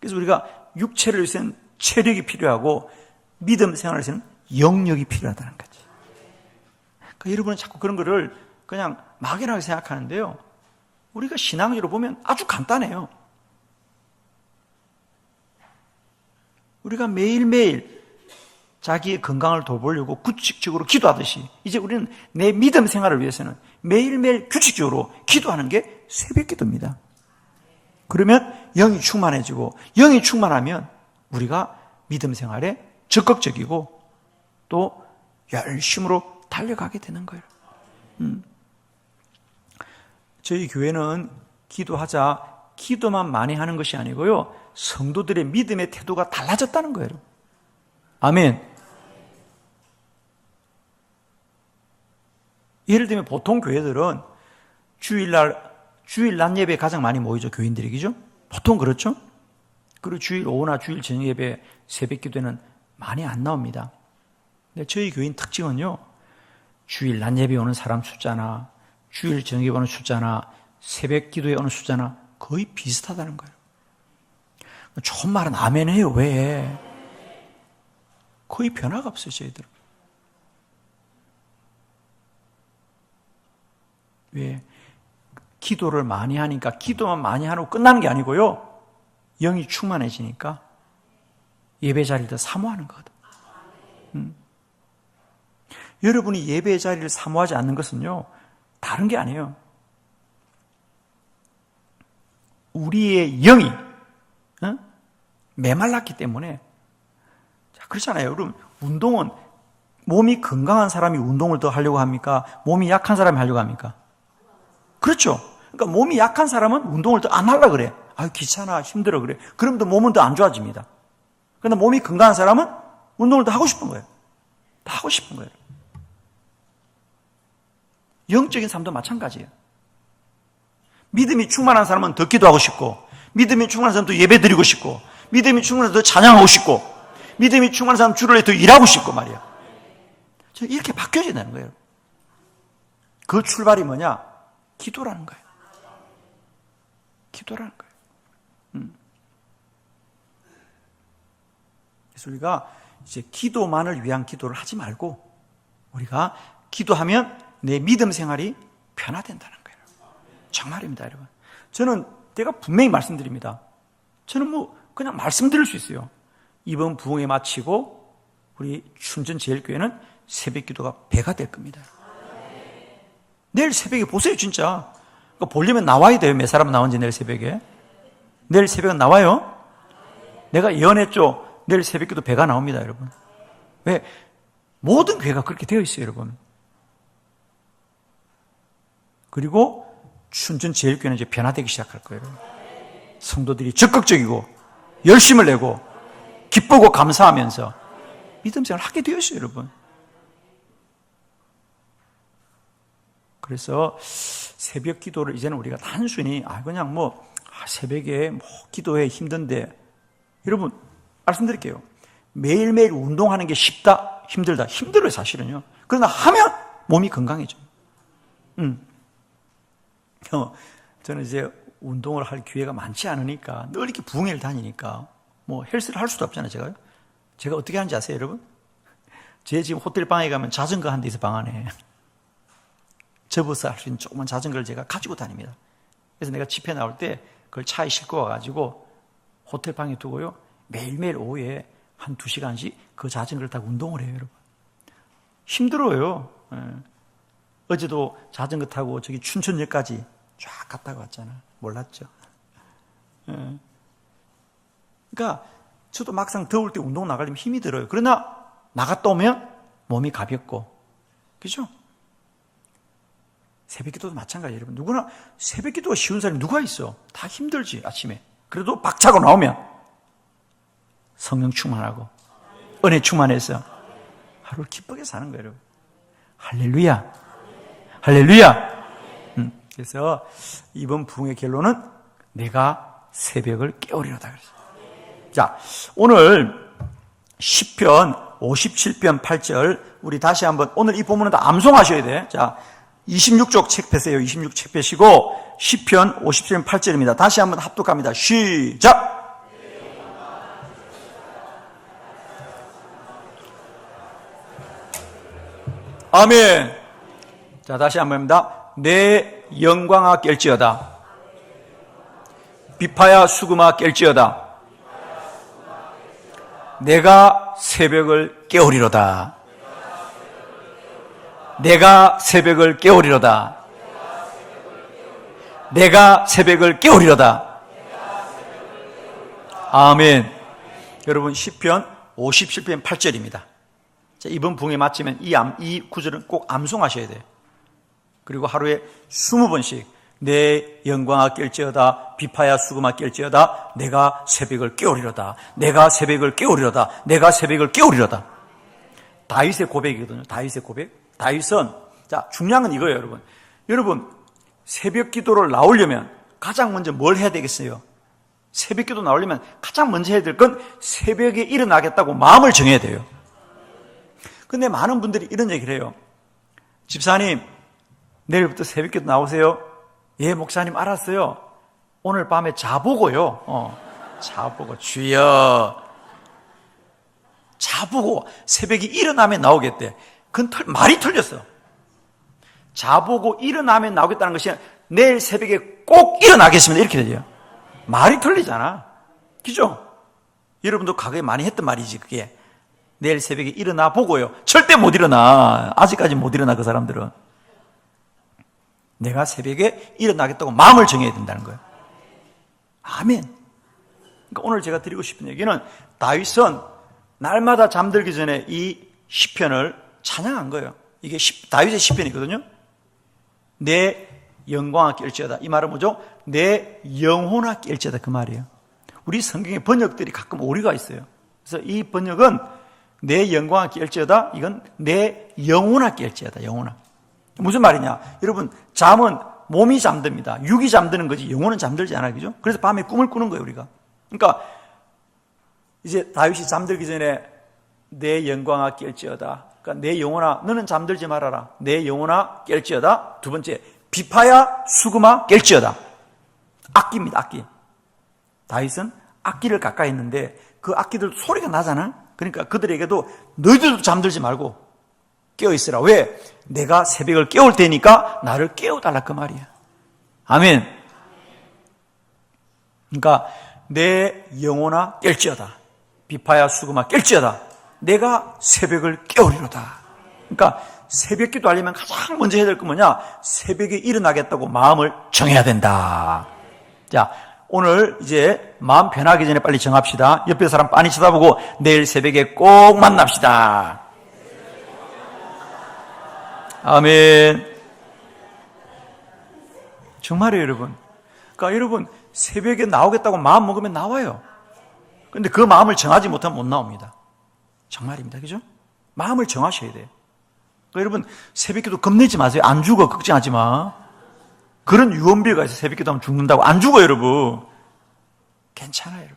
A: 그래서 우리가 육체를 위해서는 체력이 필요하고 믿음 생활을 위해서는 영력이 필요하다는 거지. 그러니까 여러분은 자꾸 그런 거를 그냥 막연하게 생각하는데요. 우리가 신앙적으로 보면 아주 간단해요. 우리가 매일매일 자기의 건강을 돌보려고 규칙적으로 기도하듯이 이제 우리는 내 믿음 생활을 위해서는 매일매일 규칙적으로 기도하는 게 새벽 기도입니다. 그러면 영이 충만해지고 영이 충만하면 우리가 믿음 생활에 적극적이고 또 열심으로 달려가게 되는 거예요. 저희 교회는 기도하자 기도만 많이 하는 것이 아니고요. 성도들의 믿음의 태도가 달라졌다는 거예요. 아멘. 예를 들면 보통 교회들은 주일 낮 예배에 가장 많이 모이죠. 교인들이. 그죠? 보통 그렇죠? 그리고 주일 오후나 주일 저녁 예배 새벽 기도에는 많이 안 나옵니다. 근데 저희 교인 특징은요. 주일 낮 예배에 오는 사람 숫자나 주일 저녁 예배 오는 숫자나 새벽 기도에 오는 숫자나 거의 비슷하다는 거예요. 좋은 말은 아멘 해요. 왜? 거의 변화가 없어요. 저희들은. 왜? 기도를 많이 하니까 기도만 많이 하고 끝나는 게 아니고요. 영이 충만해지니까 예배 자리를 더 사모하는 거거든. 여러분이 예배 자리를 사모하지 않는 것은요. 다른 게 아니에요. 우리의 영이 메말랐기 때문에 그렇잖아요. 여러분 운동은 몸이 건강한 사람이 운동을 더 하려고 합니까? 몸이 약한 사람이 하려고 합니까? 그렇죠. 그러니까 몸이 약한 사람은 운동을 더 안 하려고 그래. 아유, 귀찮아, 힘들어 그래. 그럼 또 몸은 더 안 좋아집니다. 그런데 몸이 건강한 사람은 운동을 더 하고 싶은 거예요. 다 하고 싶은 거예요. 영적인 삶도 마찬가지예요. 믿음이 충만한 사람은 더 기도하고 싶고, 믿음이 충만한 사람은 더 예배 드리고 싶고, 믿음이 충만한 사람은 더 찬양하고 싶고, 믿음이 충만한 사람은 주를 위해 더 일하고 싶고 말이야. 이렇게 바뀌어야 된다는 거예요. 그 출발이 뭐냐? 기도라는 거예요. 기도라는 거예요. 그래서 우리가 이제 기도만을 위한 기도를 하지 말고 우리가 기도하면 내 믿음 생활이 변화된다는 거예요. 정말입니다, 여러분. 저는 제가 분명히 말씀드립니다. 저는 뭐 그냥 말씀드릴 수 있어요. 이번 부흥회 마치고 우리 춘천제일교회는 새벽 기도가 배가 될 겁니다. 내일 새벽에 보세요, 진짜. 그러니까 보려면 나와야 돼요. 몇 사람 나온지 내일 새벽에. 내일 새벽은 나와요. 내가 예언했죠. 내일 새벽 기도 배가 나옵니다, 여러분. 왜? 모든 교회가 그렇게 되어 있어요, 여러분. 그리고 춘천제일교회는 이제 변화되기 시작할 거예요, 여러분. 성도들이 적극적이고 열심을 내고 기쁘고 감사하면서 믿음 생활을 하게 되어 있어요, 여러분. 그래서 새벽 기도를 이제는 우리가 단순히 그냥 새벽에 기도해 힘든데, 여러분 말씀드릴게요. 매일매일 운동하는 게 쉽다? 힘들다? 힘들어요, 사실은요. 그러나 하면 몸이 건강해져요. 저는 이제 운동을 할 기회가 많지 않으니까 늘 이렇게 부흥회를 다니니까 헬스를 할 수도 없잖아요, 제가요. 제가 어떻게 하는지 아세요, 여러분? 제 지금 호텔 방에 가면 자전거 한 대 있어, 방 안에. 접어서 할 수 있는 조그만 자전거를 제가 가지고 다닙니다. 그래서 내가 집회 나올 때 그걸 차에 싣고 와가지고 호텔 방에 두고요. 매일매일 오후에 한 2시간씩 그 자전거를 타고 운동을 해요, 여러분. 힘들어요. 어제도 자전거 타고 저기 춘천역까지 쫙 갔다가 왔잖아. 몰랐죠. 그러니까 저도 막상 더울 때 운동 나가려면 힘이 들어요. 그러나 나갔다 오면 몸이 가볍고, 그죠? 새벽기도도 마찬가지예요, 여러분. 누구나 새벽기도가 쉬운 사람이 누가 있어? 다 힘들지, 아침에. 그래도 박차고 나오면 성령 충만하고 은혜 충만해서 하루를 기쁘게 사는 거예요, 여러분. 할렐루야, 할렐루야. 그래서 이번 부흥의 결론은 내가 새벽을 깨우리로다 그랬어요. 자, 오늘 시편 57편 8절 우리 다시 한번, 오늘 이 본문은 다 암송하셔야 돼. 자, 26쪽 책 펴세요. 26 책 펴시고 시편 57편 8절입니다. 다시 한번 합독합니다. 시작! 아멘. 자, 다시 한번 합니다. 내 영광아 깰지어다. 비파야 수금아 깰지어다. 내가 새벽을 깨우리로다. 내가 새벽을 깨우리로다. 내가 새벽을 깨우리로다. 아멘. 여러분, 시편 57편 8절입니다. 자, 이번 부흥에 마치면 이 구절은 꼭 암송하셔야 돼요. 그리고 하루에 20번씩 내 영광아 깰지어다. 비파야 수금아 깰지어다. 내가 새벽을 깨우리로다. 내가 새벽을 깨우리로다. 내가 새벽을 깨우리로다. 다윗의 고백이거든요. 다윗의 고백. 다윗은, 자, 중요한 건 이거예요, 여러분. 여러분, 새벽 기도를 나오려면 가장 먼저 뭘 해야 되겠어요? 새벽 기도 나오려면 가장 먼저 해야 될 건 새벽에 일어나겠다고 마음을 정해야 돼요. 근데 많은 분들이 이런 얘기를 해요. 집사님, 내일부터 새벽 기도 나오세요. 예, 목사님, 알았어요. 오늘 밤에 자보고요. 자보고, 주여. 자보고 새벽에 일어나면 나오겠대. 그건 말이 틀렸어. 자보고 일어나면 나오겠다는 것이 내일 새벽에 꼭 일어나겠습니다, 이렇게 되죠. 말이 틀리잖아. 그죠? 여러분도 과거에 많이 했던 말이지, 그게. 내일 새벽에 일어나 보고요. 절대 못 일어나. 아직까지 못 일어나, 그 사람들은. 내가 새벽에 일어나겠다고 마음을 정해야 된다는 거예요. 아멘. 그러니까 오늘 제가 드리고 싶은 얘기는, 다윗은 날마다 잠들기 전에 이 시편을 찬양한 거예요. 이게 다윗의 시편이거든요. 내 영광아 깰지어다. 이 말은 뭐죠? 내 영혼아 깰지어다. 그 말이에요. 우리 성경의 번역들이 가끔 오류가 있어요. 그래서 이 번역은 내 영광아 깰지어다. 이건 내 영혼아 깰지어다. 영혼아. 무슨 말이냐? 여러분, 잠은 몸이 잠듭니다. 육이 잠드는 거지 영혼은 잠들지 않아요. 그죠? 그래서 밤에 꿈을 꾸는 거예요, 우리가. 그러니까 이제 다윗이 잠들기 전에 내 영광아 깰지어다. 그러니까 내 영혼아 너는 잠들지 말아라. 내 영혼아 깰지어다. 두 번째, 비파야 수금아 깰지어다. 악기입니다. 악기. 다윗은 악기를 가까이 했는데 그 악기들 소리가 나잖아. 그러니까 그들에게도 너희들도 잠들지 말고 깨어있으라. 왜? 내가 새벽을 깨울 테니까 나를 깨워달라 그 말이야. 아멘. 그러니까 내 영혼아 깰지어다. 비파야 수금아 깰지어다. 내가 새벽을 깨우리로다. 그러니까 새벽 기도하려면 가장 먼저 해야 될 건 뭐냐? 새벽에 일어나겠다고 마음을 정해야 된다. 자, 오늘 이제 마음 변하기 전에 빨리 정합시다. 옆에 사람 빤히 쳐다보고 내일 새벽에 꼭 만납시다. 아멘. 정말이에요, 여러분. 그러니까 여러분 새벽에 나오겠다고 마음 먹으면 나와요. 그런데 그 마음을 정하지 못하면 못 나옵니다. 정말입니다. 그죠? 마음을 정하셔야 돼요. 그러니까 여러분 새벽기도 겁내지 마세요. 안 죽어. 걱정하지 마. 그런 유언비어가 있어요. 새벽기도 하면 죽는다고. 안 죽어요, 여러분. 괜찮아요, 여러분.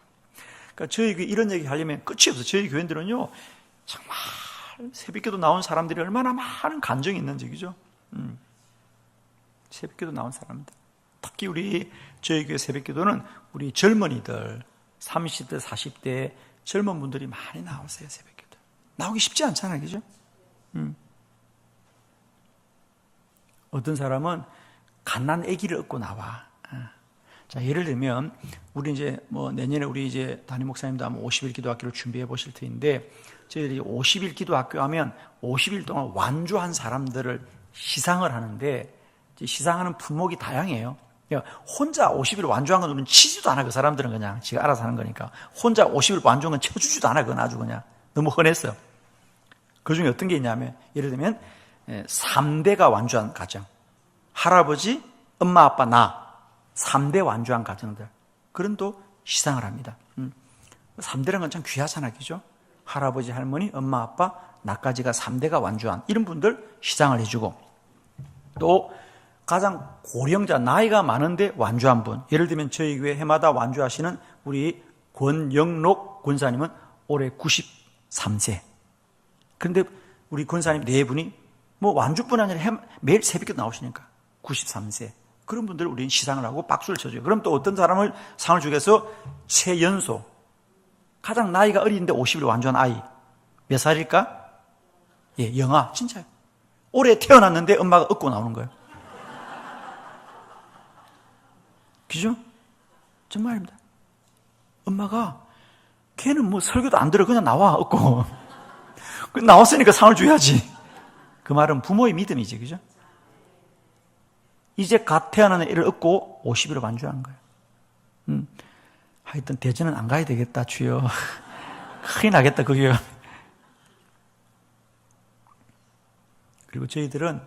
A: 그러니까 저희 이런 얘기 하려면 끝이 없어요. 저희 교인들은요 정말 새벽기도 나온 사람들이 얼마나 많은 감정이 있는지, 그죠? 새벽기도 나온 사람들. 특히 우리 저희 교회 새벽기도는 우리 젊은이들 30대, 40대 젊은 분들이 많이 나오세요. 새벽기도. 나오기 쉽지 않잖아요, 그죠? 어떤 사람은 갓난 아기를 얻고 나와. 자, 예를 들면 우리 이제 뭐 내년에 우리 이제 담임 목사님도 아마 50일 기도학교를 준비해 보실 터인데 저희들이 50일 기도학교 하면 50일 동안 완주한 사람들을 시상을 하는데 시상하는 품목이 다양해요. 그러니까 혼자 50일 완주한 건 우리는 치지도 않아. 그 사람들은 그냥 지가 알아서 하는 거니까. 혼자 50일 완주한 건 쳐주지도 않아. 그건 아주 그냥 너무 흔했어. 그 중에 어떤 게 있냐면 예를 들면 3대가 완주한 가정. 할아버지, 엄마, 아빠, 나 3대 완주한 가정들. 그런 또 시상을 합니다. 3대라는 건 참 귀하잖아, 그죠? 할아버지, 할머니, 엄마, 아빠, 나까지가 3대가 완주한 이런 분들 시상을 해주고 또 가장 고령자, 나이가 많은데 완주한 분. 예를 들면 저희 교회 해마다 완주하시는 우리 권영록 권사님은 올해 93세. 그런데 우리 권사님 네 분이 뭐 완주뿐 아니라 매일 새벽에 나오시니까 93세. 그런 분들 우리는 시상을 하고 박수를 쳐줘요. 그럼 또 어떤 사람을 상을 주겠어? 최연소. 가장 나이가 어린데 50일 완주한 아이. 몇 살일까? 예, 영아. 진짜요. 올해 태어났는데 엄마가 업고 나오는 거예요. 그죠? 정말입니다. 엄마가 걔는 뭐 설교도 안 들어 그냥 나와 업고. 나왔으니까 상을 줘야지. 그 말은 부모의 믿음이지, 그죠? 이제 갓 태어난 애를 업고 50일을 완주한 거예요. 하여튼 대전은 안 가야 되겠다, 주여. 큰일 나겠다, 그게요. 그리고 저희들은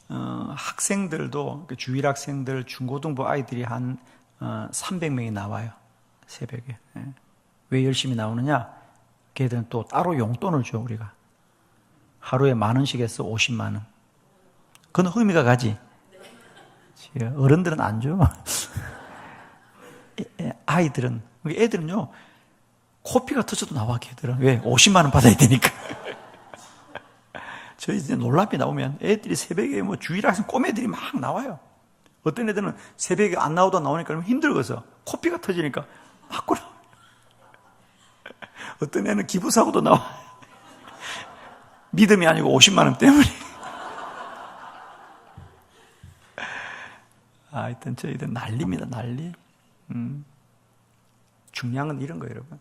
A: 학생들도 주일 학생들, 중고등부 아이들이 한 300명이 나와요. 새벽에. 왜 열심히 나오느냐? 걔들은 또 따로 용돈을 줘, 우리가. 하루에 10,000원씩 해서 50만 원. 그건 의미가 가지. 어른들은 안 줘. 아이들은, 애들은요, 코피가 터져도 나와, 걔들은. 왜? 50만 원 받아야 되니까. 저희 이제 놀랍게 나오면 애들이 새벽에 뭐 주일 학생 꼬매들이 막 나와요. 어떤 애들은 새벽에 안 나오다 나오니까 힘들어서 코피가 터지니까 맞고 나와요. 어떤 애는 기부사고도 나와. 믿음이 아니고 50만 원 때문에. 하여튼 저희들 난리입니다, 난리. 중요한 건 이런 거예요, 여러분.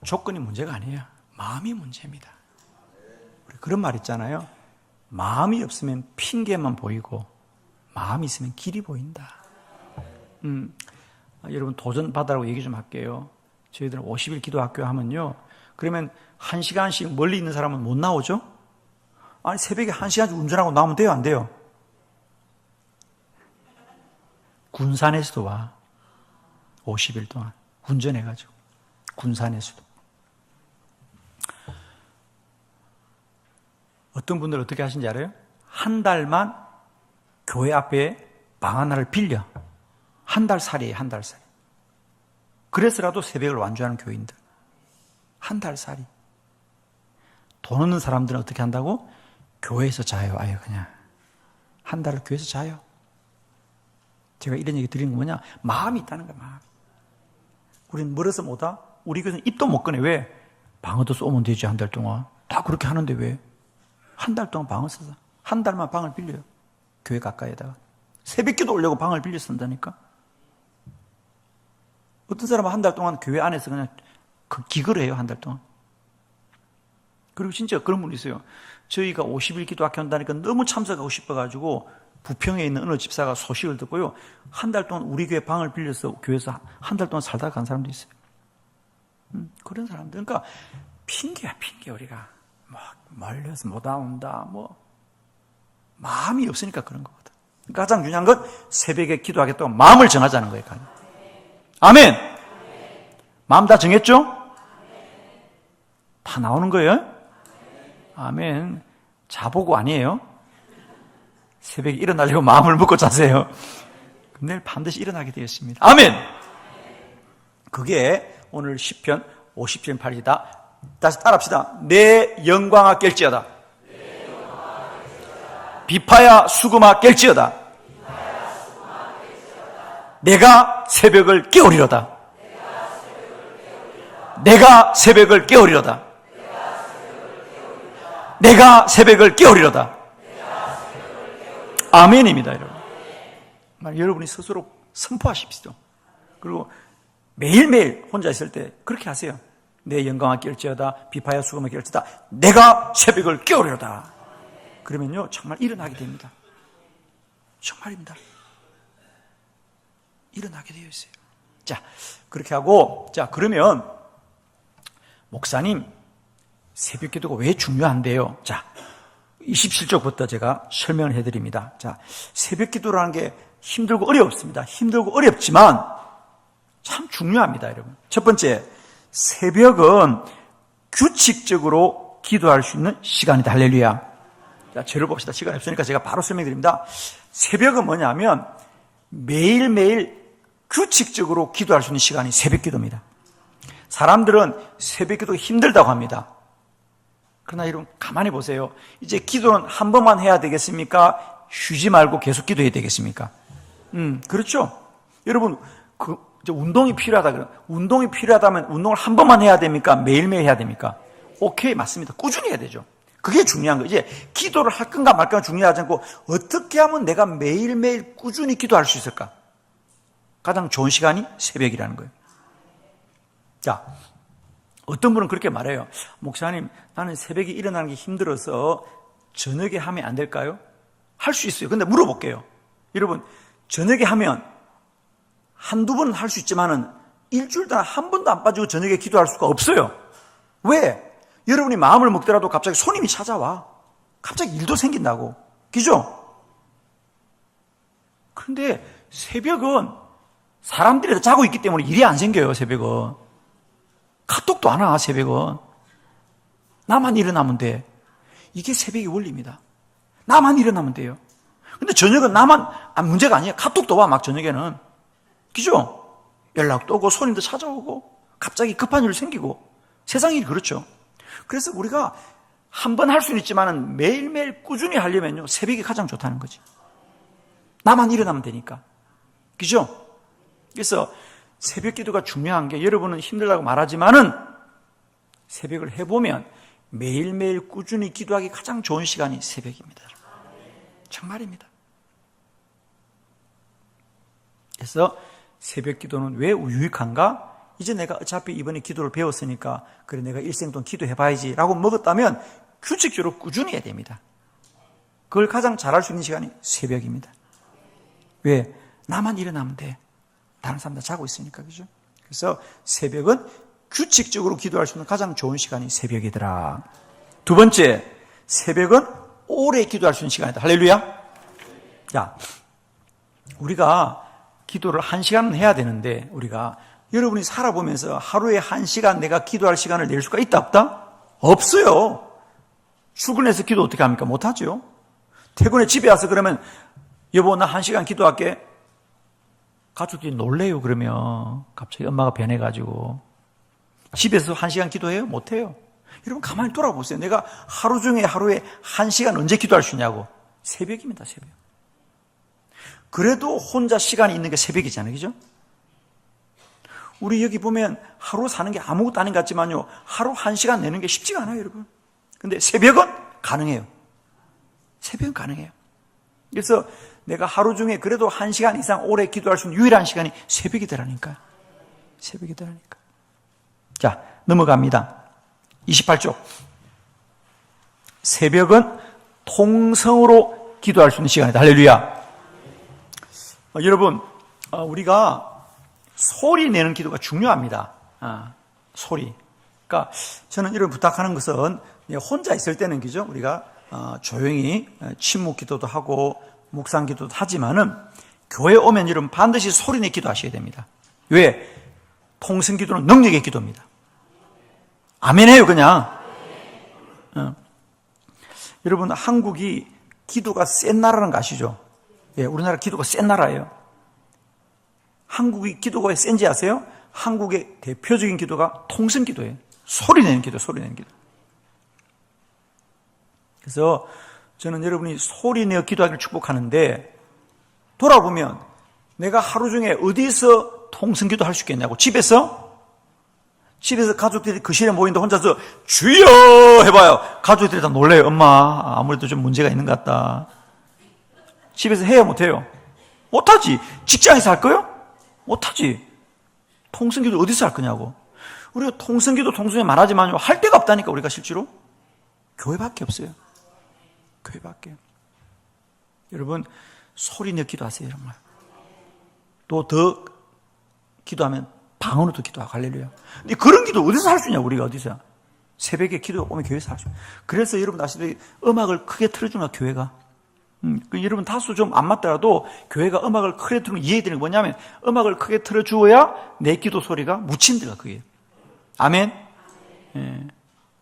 A: 조건이 문제가 아니에요. 마음이 문제입니다. 그런 말 있잖아요. 마음이 없으면 핑계만 보이고 마음이 있으면 길이 보인다. 여러분 도전 받으라고 얘기 좀 할게요. 저희들은 50일 기도학교 하면요. 그러면 1시간씩 멀리 있는 사람은 못 나오죠? 아니 새벽에 1시간씩 운전하고 나오면 돼요? 안 돼요? 군산에서도 와. 50일 동안 운전해가지고 군산에서도. 어떤 분들 어떻게 하신지 알아요? 한 달만 교회 앞에 방 하나를 빌려. 한 달 살이에요, 한 달 살이. 그래서라도 새벽을 완주하는 교인들. 한 달 살이. 돈 없는 사람들은 어떻게 한다고? 교회에서 자요, 아예 그냥. 한 달을 교회에서 자요. 제가 이런 얘기 드리는 건 뭐냐? 마음이 있다는 거야, 마음. 우리는 멀어서 뭐다? 우리 교회는 입도 못 꺼내. 왜? 방어도 쏘면 되지, 한 달 동안. 다 그렇게 하는데 왜? 한 달 동안 방을 써서. 한 달만 방을 빌려요. 교회 가까이에다가. 새벽기도 오려고 방을 빌려 쓴다니까. 어떤 사람은 한 달 동안 교회 안에서 그냥 기거를 해요, 한 달 동안. 그리고 진짜 그런 분이 있어요. 저희가 50일 기도학교 한다니까 너무 참석하고 싶어가지고 부평에 있는 어느 집사가 소식을 듣고요. 한 달 동안 우리 교회 방을 빌려서 교회에서 한 달 동안 살다가 간 사람도 있어요. 그런 사람들. 그러니까 핑계야, 핑계 우리가. 뭐 멀려서 못 온다. 뭐 마음이 없으니까 그런 거거든. 그러니까 가장 중요한 건 새벽에 기도하겠다고 마음을 정하자는 거예요. 아멘. 마음 다 정했죠? 다 나오는 거예요? 아멘. 자보고 아니에요. 새벽에 일어나려고 마음을 먹고 자세요. 내일 반드시 일어나게 되었습니다. 아멘. 그게 오늘 시편 50편 8이다. 다시 따라합시다. 내 영광아 깰지어다. 비파야 수금아 깰지어다. 내가 새벽을 깨우리로다. 내가 새벽을 깨우리로다. 내가 새벽을 깨우리로다. 아멘입니다, 여러분. 여러분이 스스로 선포하십시오. 그리고 매일매일 혼자 있을 때 그렇게 하세요. 내 영광아 깰지어다. 비파야 수금아 깰지어다. 내가 새벽을 깨우리로다. 그러면요, 정말 일어나게 됩니다. 정말입니다. 일어나게 되어 있어요. 자, 그렇게 하고, 자, 그러면, 목사님, 새벽 기도가 왜 중요한데요? 자, 27쪽부터 제가 설명을 해드립니다. 자, 새벽 기도라는 게 힘들고 어렵습니다. 힘들고 어렵지만, 참 중요합니다, 여러분. 첫 번째, 새벽은 규칙적으로 기도할 수 있는 시간이다. 할렐루야. 자, 죄를 봅시다. 시간이 없으니까 제가 바로 설명드립니다. 새벽은 뭐냐면, 매일매일 규칙적으로 기도할 수 있는 시간이 새벽 기도입니다. 사람들은 새벽 기도가 힘들다고 합니다. 그러나 여러분 가만히 보세요. 이제 기도는 한 번만 해야 되겠습니까? 쉬지 말고 계속 기도해야 되겠습니까? 그렇죠. 여러분 운동이 필요하다 그러면 운동이 필요하다면 운동을 한 번만 해야 됩니까? 매일매일 해야 됩니까? 오케이, 맞습니다. 꾸준히 해야 되죠. 그게 중요한 거예요. 이제 기도를 할 건가 말 건가 중요하지 않고 어떻게 하면 내가 매일매일 꾸준히 기도할 수 있을까? 가장 좋은 시간이 새벽이라는 거예요. 자, 어떤 분은 그렇게 말해요. 목사님, 나는 새벽에 일어나는 게 힘들어서 저녁에 하면 안 될까요? 할 수 있어요. 근데 물어볼게요. 여러분, 저녁에 하면 한두 번은 할 수 있지만은 일주일 동안 한 번도 안 빠지고 저녁에 기도할 수가 없어요. 왜? 여러분이 마음을 먹더라도 갑자기 손님이 찾아와. 갑자기 일도 생긴다고. 그죠? 그런데 새벽은 사람들이 다 자고 있기 때문에 일이 안 생겨요, 새벽은. 카톡도 안 와, 새벽은. 나만 일어나면 돼. 이게 새벽의 원리입니다. 나만 일어나면 돼요. 근데 저녁은 문제가 아니에요. 카톡도 와, 막 저녁에는. 그죠? 연락도 오고, 손님도 찾아오고, 갑자기 급한 일 생기고. 세상 일이 그렇죠. 그래서 우리가 한 번 할 수는 있지만 매일매일 꾸준히 하려면요, 새벽이 가장 좋다는 거지. 나만 일어나면 되니까. 그죠? 그래서 새벽 기도가 중요한 게 여러분은 힘들다고 말하지만은 새벽을 해보면 매일매일 꾸준히 기도하기 가장 좋은 시간이 새벽입니다. 정말입니다. 그래서 새벽 기도는 왜 유익한가? 이제 내가 어차피 이번에 기도를 배웠으니까 그래 내가 일생 동안 기도해봐야지 라고 먹었다면 규칙적으로 꾸준히 해야 됩니다. 그걸 가장 잘할 수 있는 시간이 새벽입니다. 왜? 나만 일어나면 돼. 다른 사람 다 자고 있으니까, 그죠? 그래서 새벽은 규칙적으로 기도할 수 있는 가장 좋은 시간이 새벽이더라. 두 번째, 새벽은 오래 기도할 수 있는 시간이다. 할렐루야. 자, 우리가 기도를 1시간은 해야 되는데 우리가 여러분이 살아보면서 하루에 1시간 내가 기도할 시간을 낼 수가 있다 없다? 없어요. 출근해서 기도 어떻게 합니까? 못하죠. 퇴근에 집에 와서 그러면 여보 나 1시간 기도할게. 가족들이 놀래요. 그러면 갑자기 엄마가 변해가지고 집에서 1시간 기도해요? 못해요. 여러분 가만히 돌아보세요. 내가 하루 중에 하루에 1시간 언제 기도할 수 있냐고. 새벽입니다. 새벽. 그래도 혼자 시간이 있는 게 새벽이잖아요. 그죠? 우리 여기 보면 하루 사는 게 아무것도 아닌 것 같지만요. 하루 1시간 내는 게 쉽지가 않아요. 여러분. 근데 새벽은 가능해요. 새벽은 가능해요. 그래서 내가 하루 중에 그래도 1시간 이상 오래 기도할 수 있는 유일한 시간이 새벽이더라니까. 새벽이더라니까. 자, 넘어갑니다. 28쪽. 새벽은 통성으로 기도할 수 있는 시간이다. 할렐루야. 여러분, 우리가 소리 내는 기도가 중요합니다. 소리. 그러니까 저는 이런 부탁하는 것은 혼자 있을 때는 그죠? 우리가 조용히 침묵 기도도 하고 묵상 기도도 하지만은 교회 오면 여러분 반드시 소리 내 기도하셔야 됩니다. 왜? 통성 기도는 능력의 기도입니다. 아멘해요, 그냥. 여러분, 한국이 기도가 센 나라라는 거 아시죠? 예, 우리나라 기도가 센 나라예요. 한국이 기도가 왜 센지 아세요? 한국의 대표적인 기도가 통성 기도예요. 소리 내는 기도, 소리 내는 기도. 그래서 저는 여러분이 소리 내어 기도하기를 축복하는데 돌아보면 내가 하루 중에 어디서 통성 기도 할 수 있겠냐고. 집에서 가족들이 그 시간에 모이는데 혼자서 주여 해봐요. 가족들이 다 놀래요. 엄마 아무래도 좀 문제가 있는 것 같다. 집에서 해요 못해요? 못하지. 직장에서 할 거요? 못하지. 통성기도 어디서 할 거냐고. 우리가 통성기도 통성에 말하지만요 할 데가 없다니까. 우리가 실제로 교회밖에 없어요. 교회밖에. 여러분 소리 내 기도하세요. 정말. 또 더 기도하면 방언으로도 기도하고. 할렐루야. 근데 그런 기도 어디서 할 수 있냐. 우리가 어디서. 새벽에 기도 오면 교회에서 할 수 있어요. 그래서 여러분 아시다시피 음악을 크게 틀어주는 거야 교회가. 여러분 다소 좀 안 맞더라도 교회가 음악을 크게 틀면 이해되는 게 뭐냐면 음악을 크게 틀어주어야 내 기도 소리가 묻힌다. 그게. 아멘. 예.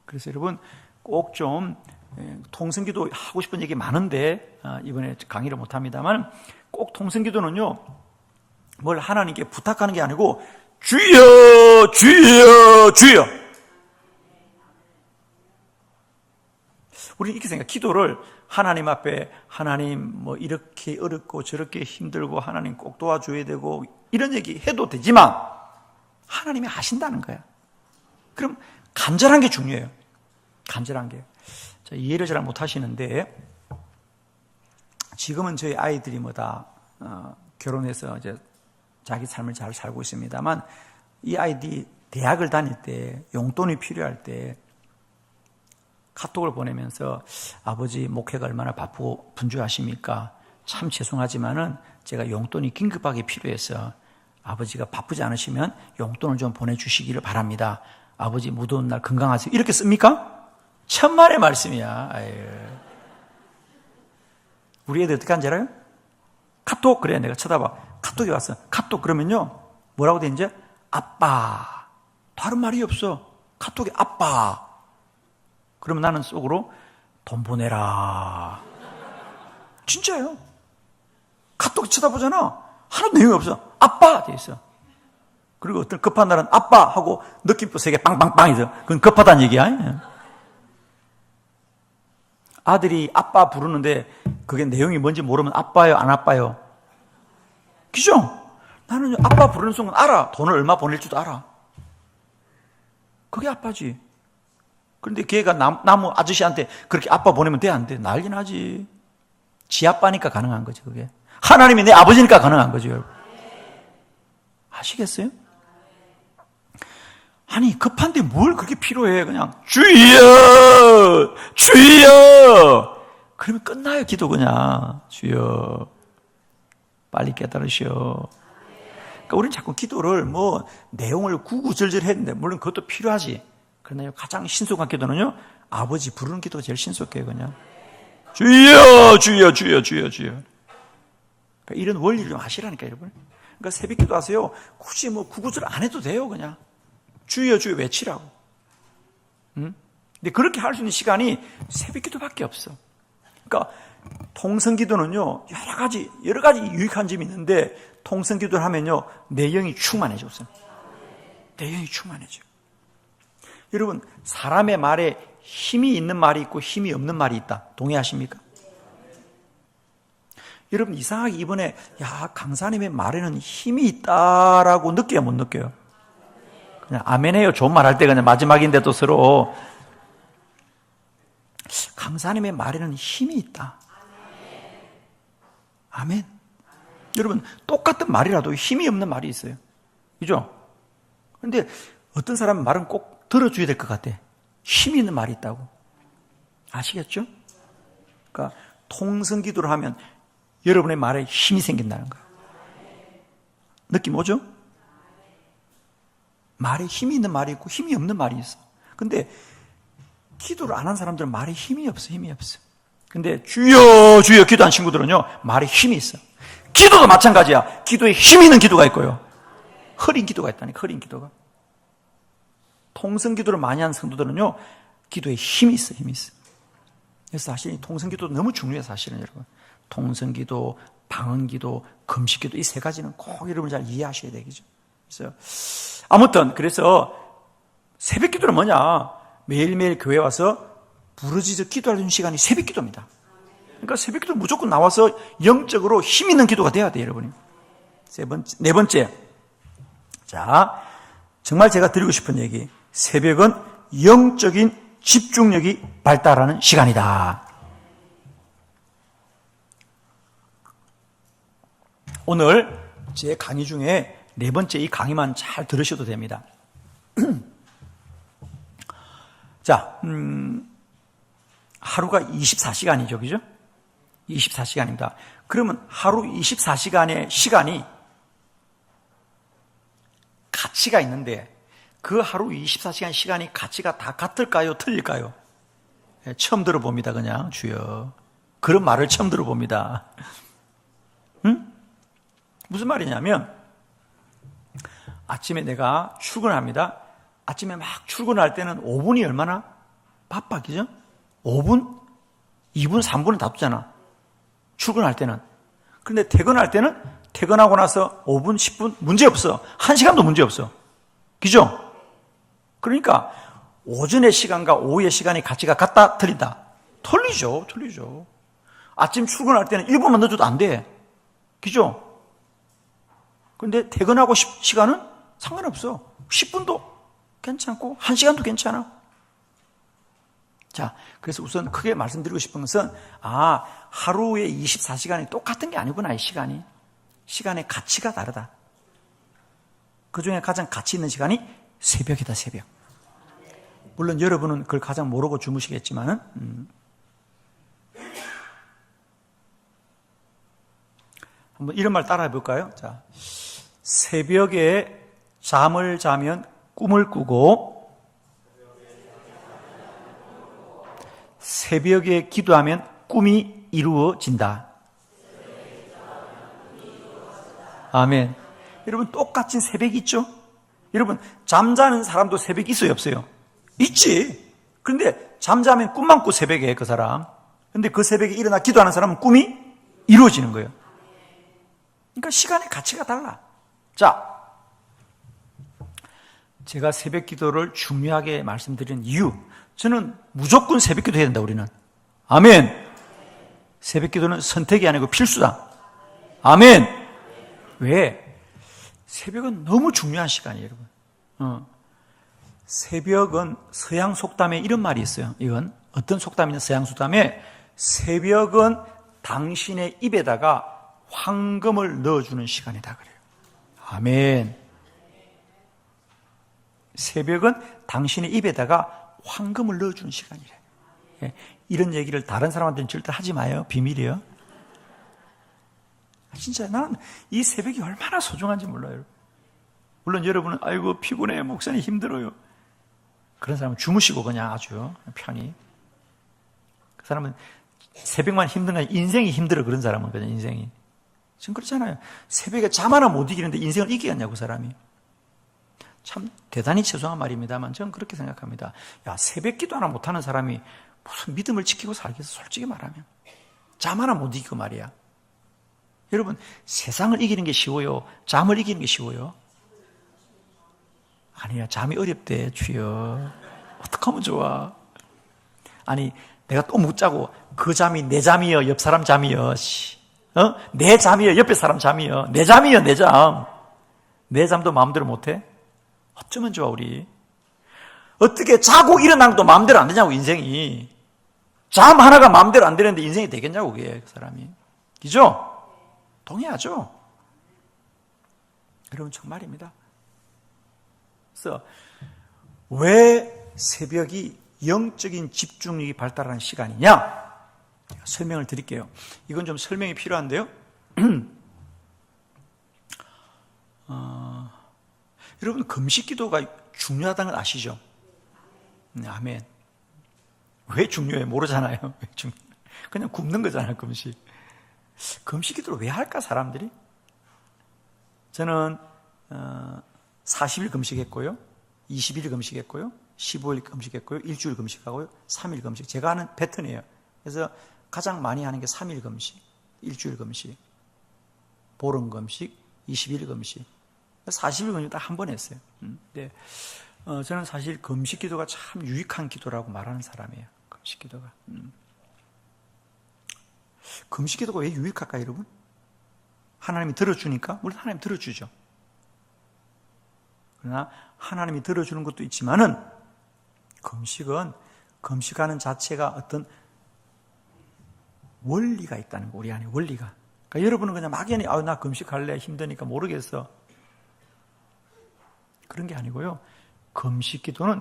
A: 그래서 여러분 꼭 좀 통성기도 하고 싶은 얘기 많은데 이번에 강의를 못합니다만 꼭 통성기도는요 뭘 하나님께 부탁하는 게 아니고 주여 주여 주여. 우리는 이렇게 생각해. 기도를 하나님 앞에 하나님 뭐 이렇게 어렵고 저렇게 힘들고 하나님 꼭 도와줘야 되고 이런 얘기 해도 되지만 하나님이 하신다는 거야. 그럼 간절한 게 중요해요. 간절한 게. 자, 이해를 잘 못하시는데 지금은 저희 아이들이 뭐다 결혼해서 이제 자기 삶을 잘 살고 있습니다만 이 아이들이 대학을 다닐 때 용돈이 필요할 때 카톡을 보내면서 아버지 목회가 얼마나 바쁘고 분주하십니까? 참 죄송하지만은 제가 용돈이 긴급하게 필요해서 아버지가 바쁘지 않으시면 용돈을 좀 보내주시기를 바랍니다. 아버지 무더운 날 건강하세요. 이렇게 씁니까? 천만의 말씀이야. 아유. 우리 애들 어떻게 하는지 알아요? 카톡. 그래 내가 쳐다봐. 카톡이 왔어. 카톡 그러면요 뭐라고 돼 이제? 아빠. 다른 말이 없어. 카톡에 아빠. 그러면 나는 속으로 돈 보내라. 진짜예요. 카톡 쳐다보잖아. 하나도 내용이 없어. 아빠 돼 있어. 그리고 어떤 급한 날은 아빠 하고 느낌표 3개 빵빵빵 있어. 그건 급하다는 얘기야. 아들이 아빠 부르는데 그게 내용이 뭔지 모르면 아빠요 안 아빠요? 그죠? 나는 아빠 부르는 순간 알아. 돈을 얼마 보낼 줄도 알아. 그게 아빠지. 그런데 걔가 나무 아저씨한테 그렇게 아빠 보내면 돼 안 돼? 난리 나지. 지 아빠니까 가능한 거지 그게. 하나님이 내 아버지니까 가능한 거죠. 여러분. 아시겠어요? 아니 급한데 뭘 그렇게 필요해. 그냥 주여 주여 그러면 끝나요. 기도 그냥 주여 빨리 깨달으시오. 그러니까 우리는 자꾸 기도를 뭐 내용을 구구절절 했는데 물론 그것도 필요하지. 그러나 가장 신속한 기도는요 아버지 부르는 기도가 제일 신속해요. 그냥 주여 주여 주여 주여 주여. 그러니까 이런 원리를 좀 하시라니까 여러분. 그러니까 새벽 기도하세요. 굳이 뭐 구구절 안 해도 돼요. 그냥 주여 주여 외치라고. 근데 그렇게 할 수 있는 시간이 새벽 기도밖에 없어. 그러니까 통성 기도는요, 여러 가지 유익한 점이 있는데, 통성 기도를 하면요, 내 영이 충만해졌어요. 내 영이 충만해져요. 여러분, 사람의 말에 힘이 있는 말이 있고 힘이 없는 말이 있다. 동의하십니까? 여러분, 이상하게 이번에, 강사님의 말에는 힘이 있다라고 느껴요, 못 느껴요? 그냥 아멘해요. 좋은 말 할 때 그냥 마지막인데도 서로. 강사님의 말에는 힘이 있다. 아멘. 여러분, 똑같은 말이라도 힘이 없는 말이 있어요. 그죠? 그런데 어떤 사람은 말은 꼭 들어줘야 될 것 같아. 힘이 있는 말이 있다고. 아시겠죠? 그러니까 통성 기도를 하면 여러분의 말에 힘이 생긴다는 거예요. 느낌 오죠? 말에 힘이 있는 말이 있고 힘이 없는 말이 있어. 근데 기도를 안 한 사람들은 말에 힘이 없어. 근데 주여 주여 기도한 친구들은요, 말에 힘이 있어. 기도도 마찬가지야. 기도에 힘이 있는 기도가 있고요, 흐린 기도가 있다니까. 흐린 기도가. 통성 기도를 많이 하는 성도들은요, 기도에 힘이 있어. 그래서 사실 이 통성 기도도 너무 중요해요. 사실은 여러분, 통성 기도, 방언 기도, 금식 기도, 이 세 가지는 꼭 여러분 잘 이해하셔야 되겠죠. 그래서 아무튼 그래서 새벽 기도는 뭐냐? 매일매일 교회 와서 부르짖어 기도하는 시간이 새벽 기도입니다. 그러니까 새벽 기도 무조건 나와서 영적으로 힘 있는 기도가 돼야 돼요, 여러분이. 네 번째. 자, 정말 제가 드리고 싶은 얘기. 새벽은 영적인 집중력이 발달하는 시간이다. 오늘 제 강의 중에 네 번째 이 강의만 잘 들으셔도 됩니다. 자, 하루가 24시간이죠. 그죠? 24시간입니다. 그러면 하루 24시간의 시간이 가치가 있는데, 그 하루 24시간 시간이 가치가 다 같을까요? 틀릴까요? 네, 처음 들어봅니다. 그냥 주여. 그런 말을 처음 들어봅니다. 무슨 말이냐면, 아침에 내가 출근합니다. 아침에 막 출근할 때는 5분이 얼마나 바빠, 그죠? 5분? 2분, 3분은 다투잖아. 출근할 때는. 그런데 퇴근할 때는 퇴근하고 나서 5분, 10분 문제 없어. 1시간도 문제 없어. 그죠? 그러니까 오전의 시간과 오후의 시간이 가치가 같다, 틀린다? 틀리죠. 아침 출근할 때는 1분만 늦어도 안 돼. 그죠? 그런데 퇴근하고 시간은 상관없어. 10분도 괜찮고 1시간도 괜찮아. 자, 그래서 우선 크게 말씀드리고 싶은 것은, 하루에 24시간이 똑같은 게 아니구나. 이 시간의 가치가 다르다. 그 중에 가장 가치 있는 시간이 새벽이다. 새벽. 물론 여러분은 그걸 가장 모르고 주무시겠지만은, 한번 이런 말 따라해 볼까요? 자, 새벽에 잠을 자면 꿈을 꾸고, 새벽에 기도하면 꿈이 이루어진다. 아멘. 여러분, 똑같은 새벽이 있죠? 여러분, 잠자는 사람도 새벽이 있어요, 없어요? 있지. 그런데 잠자면 꿈만 꾸, 새벽에 그 사람. 근데 그 새벽에 일어나 기도하는 사람은 꿈이 이루어지는 거예요. 그러니까 시간의 가치가 달라. 자, 제가 새벽 기도를 중요하게 말씀드리는 이유, 저는 무조건 새벽 기도 해야 된다, 우리는. 아멘. 새벽 기도는 선택이 아니고 필수다. 아멘. 왜? 새벽은 너무 중요한 시간이에요, 여러분. 새벽은 서양 속담에 이런 말이 있어요. 이건 어떤 속담이냐, 서양 속담에 새벽은 당신의 입에다가 황금을 넣어주는 시간이다 그래요. 아멘. 새벽은 당신의 입에다가 황금을 넣어주는 시간이래. 이런 얘기를 다른 사람한테는 절대 하지 마요. 비밀이에요. 진짜 나는 이 새벽이 얼마나 소중한지 몰라요. 물론 여러분은 아이고 피곤해, 목사님 힘들어요. 그런 사람은 주무시고 그냥 아주 편히. 그 사람은 새벽만 힘든 게 아니라 인생이 힘들어. 그런 사람은 그냥 인생이. 지금 그렇잖아요. 새벽에 잠 하나 못 이기는데 인생을 이기겠냐고, 사람이. 참 대단히 죄송한 말입니다만 저는 그렇게 생각합니다. 야, 새벽 기도 하나 못하는 사람이 무슨 믿음을 지키고 살겠어, 솔직히 말하면. 잠 하나 못 이기고 말이야. 여러분, 세상을 이기는 게 쉬워요? 잠을 이기는 게 쉬워요? 아니야, 잠이 어렵대, 주여. 어떡하면 좋아? 아니, 내가 또 묻자고, 그 잠이 내 잠이여, 옆 사람 잠이여, 내 잠이여, 옆에 사람 잠이여, 내 잠이여, 내 잠. 내 잠도 마음대로 못해? 어쩌면 좋아, 우리. 어떻게 자고 일어난 것도 마음대로 안 되냐고, 인생이. 잠 하나가 마음대로 안 되는데 인생이 되겠냐고, 그게, 그 사람이. 그죠? 동의하죠? 여러분, 정말입니다. 그래서, 왜 새벽이 영적인 집중력이 발달하는 시간이냐? 설명을 드릴게요. 이건 좀 설명이 필요한데요. 여러분, 금식 기도가 중요하다는 걸 아시죠? 아멘. 왜 중요해? 모르잖아요. 왜 그냥 굶는 거잖아요, 금식. 금식 기도를 왜 할까, 사람들이? 저는 40일 금식했고요, 20일 금식했고요, 15일 금식했고요, 일주일 금식하고요, 3일 금식. 제가 하는 패턴이에요. 그래서 가장 많이 하는 게 3일 금식, 일주일 금식, 보름 금식, 20일 금식, 40일 금식 딱 한 번 했어요. 네. 저는 사실 금식 기도가 참 유익한 기도라고 말하는 사람이에요. 금식 기도가. 금식 기도가 왜 유익할까요, 여러분? 하나님이 들어주니까? 물론 하나님이 들어주죠. 그러나 하나님이 들어주는 것도 있지만은 금식은, 금식하는 자체가 어떤 원리가 있다는 거, 우리 안에 원리가. 그러니까 여러분은 그냥 막연히 나 금식할래, 힘드니까 모르겠어, 그런 게 아니고요. 금식 기도는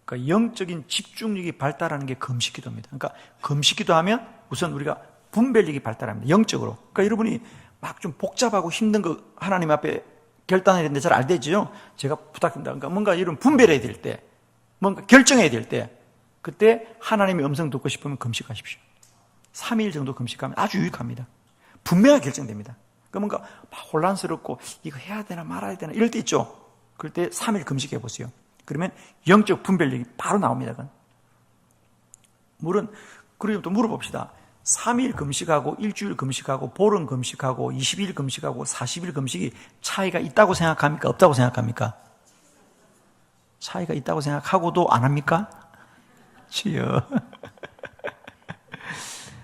A: 그러니까 영적인 집중력이 발달하는 게 금식 기도입니다. 그러니까 금식 기도하면 우선 우리가 분별력이 발달합니다, 영적으로. 그러니까 여러분이 막 좀 복잡하고 힘든 거 하나님 앞에 결단해야 되는데 잘 안 되죠? 제가 부탁드립니다. 그러니까 뭔가 여러분 분별해야 될 때, 뭔가 결정해야 될 때, 그때 하나님의 음성 듣고 싶으면 금식하십시오. 3일 정도 금식하면 아주 유익합니다. 분명하게 결정됩니다. 그러니까 뭔가 막 혼란스럽고 이거 해야 되나 말아야 되나 이럴 때 있죠? 그럴 때 3일 금식해 보세요. 그러면 영적 분별력이 바로 나옵니다. 그리고 또 물어봅시다. 3일 금식하고 일주일 금식하고 보름 금식하고 20일 금식하고 40일 금식이 차이가 있다고 생각합니까? 없다고 생각합니까? 차이가 있다고 생각하고도 안 합니까? 주여.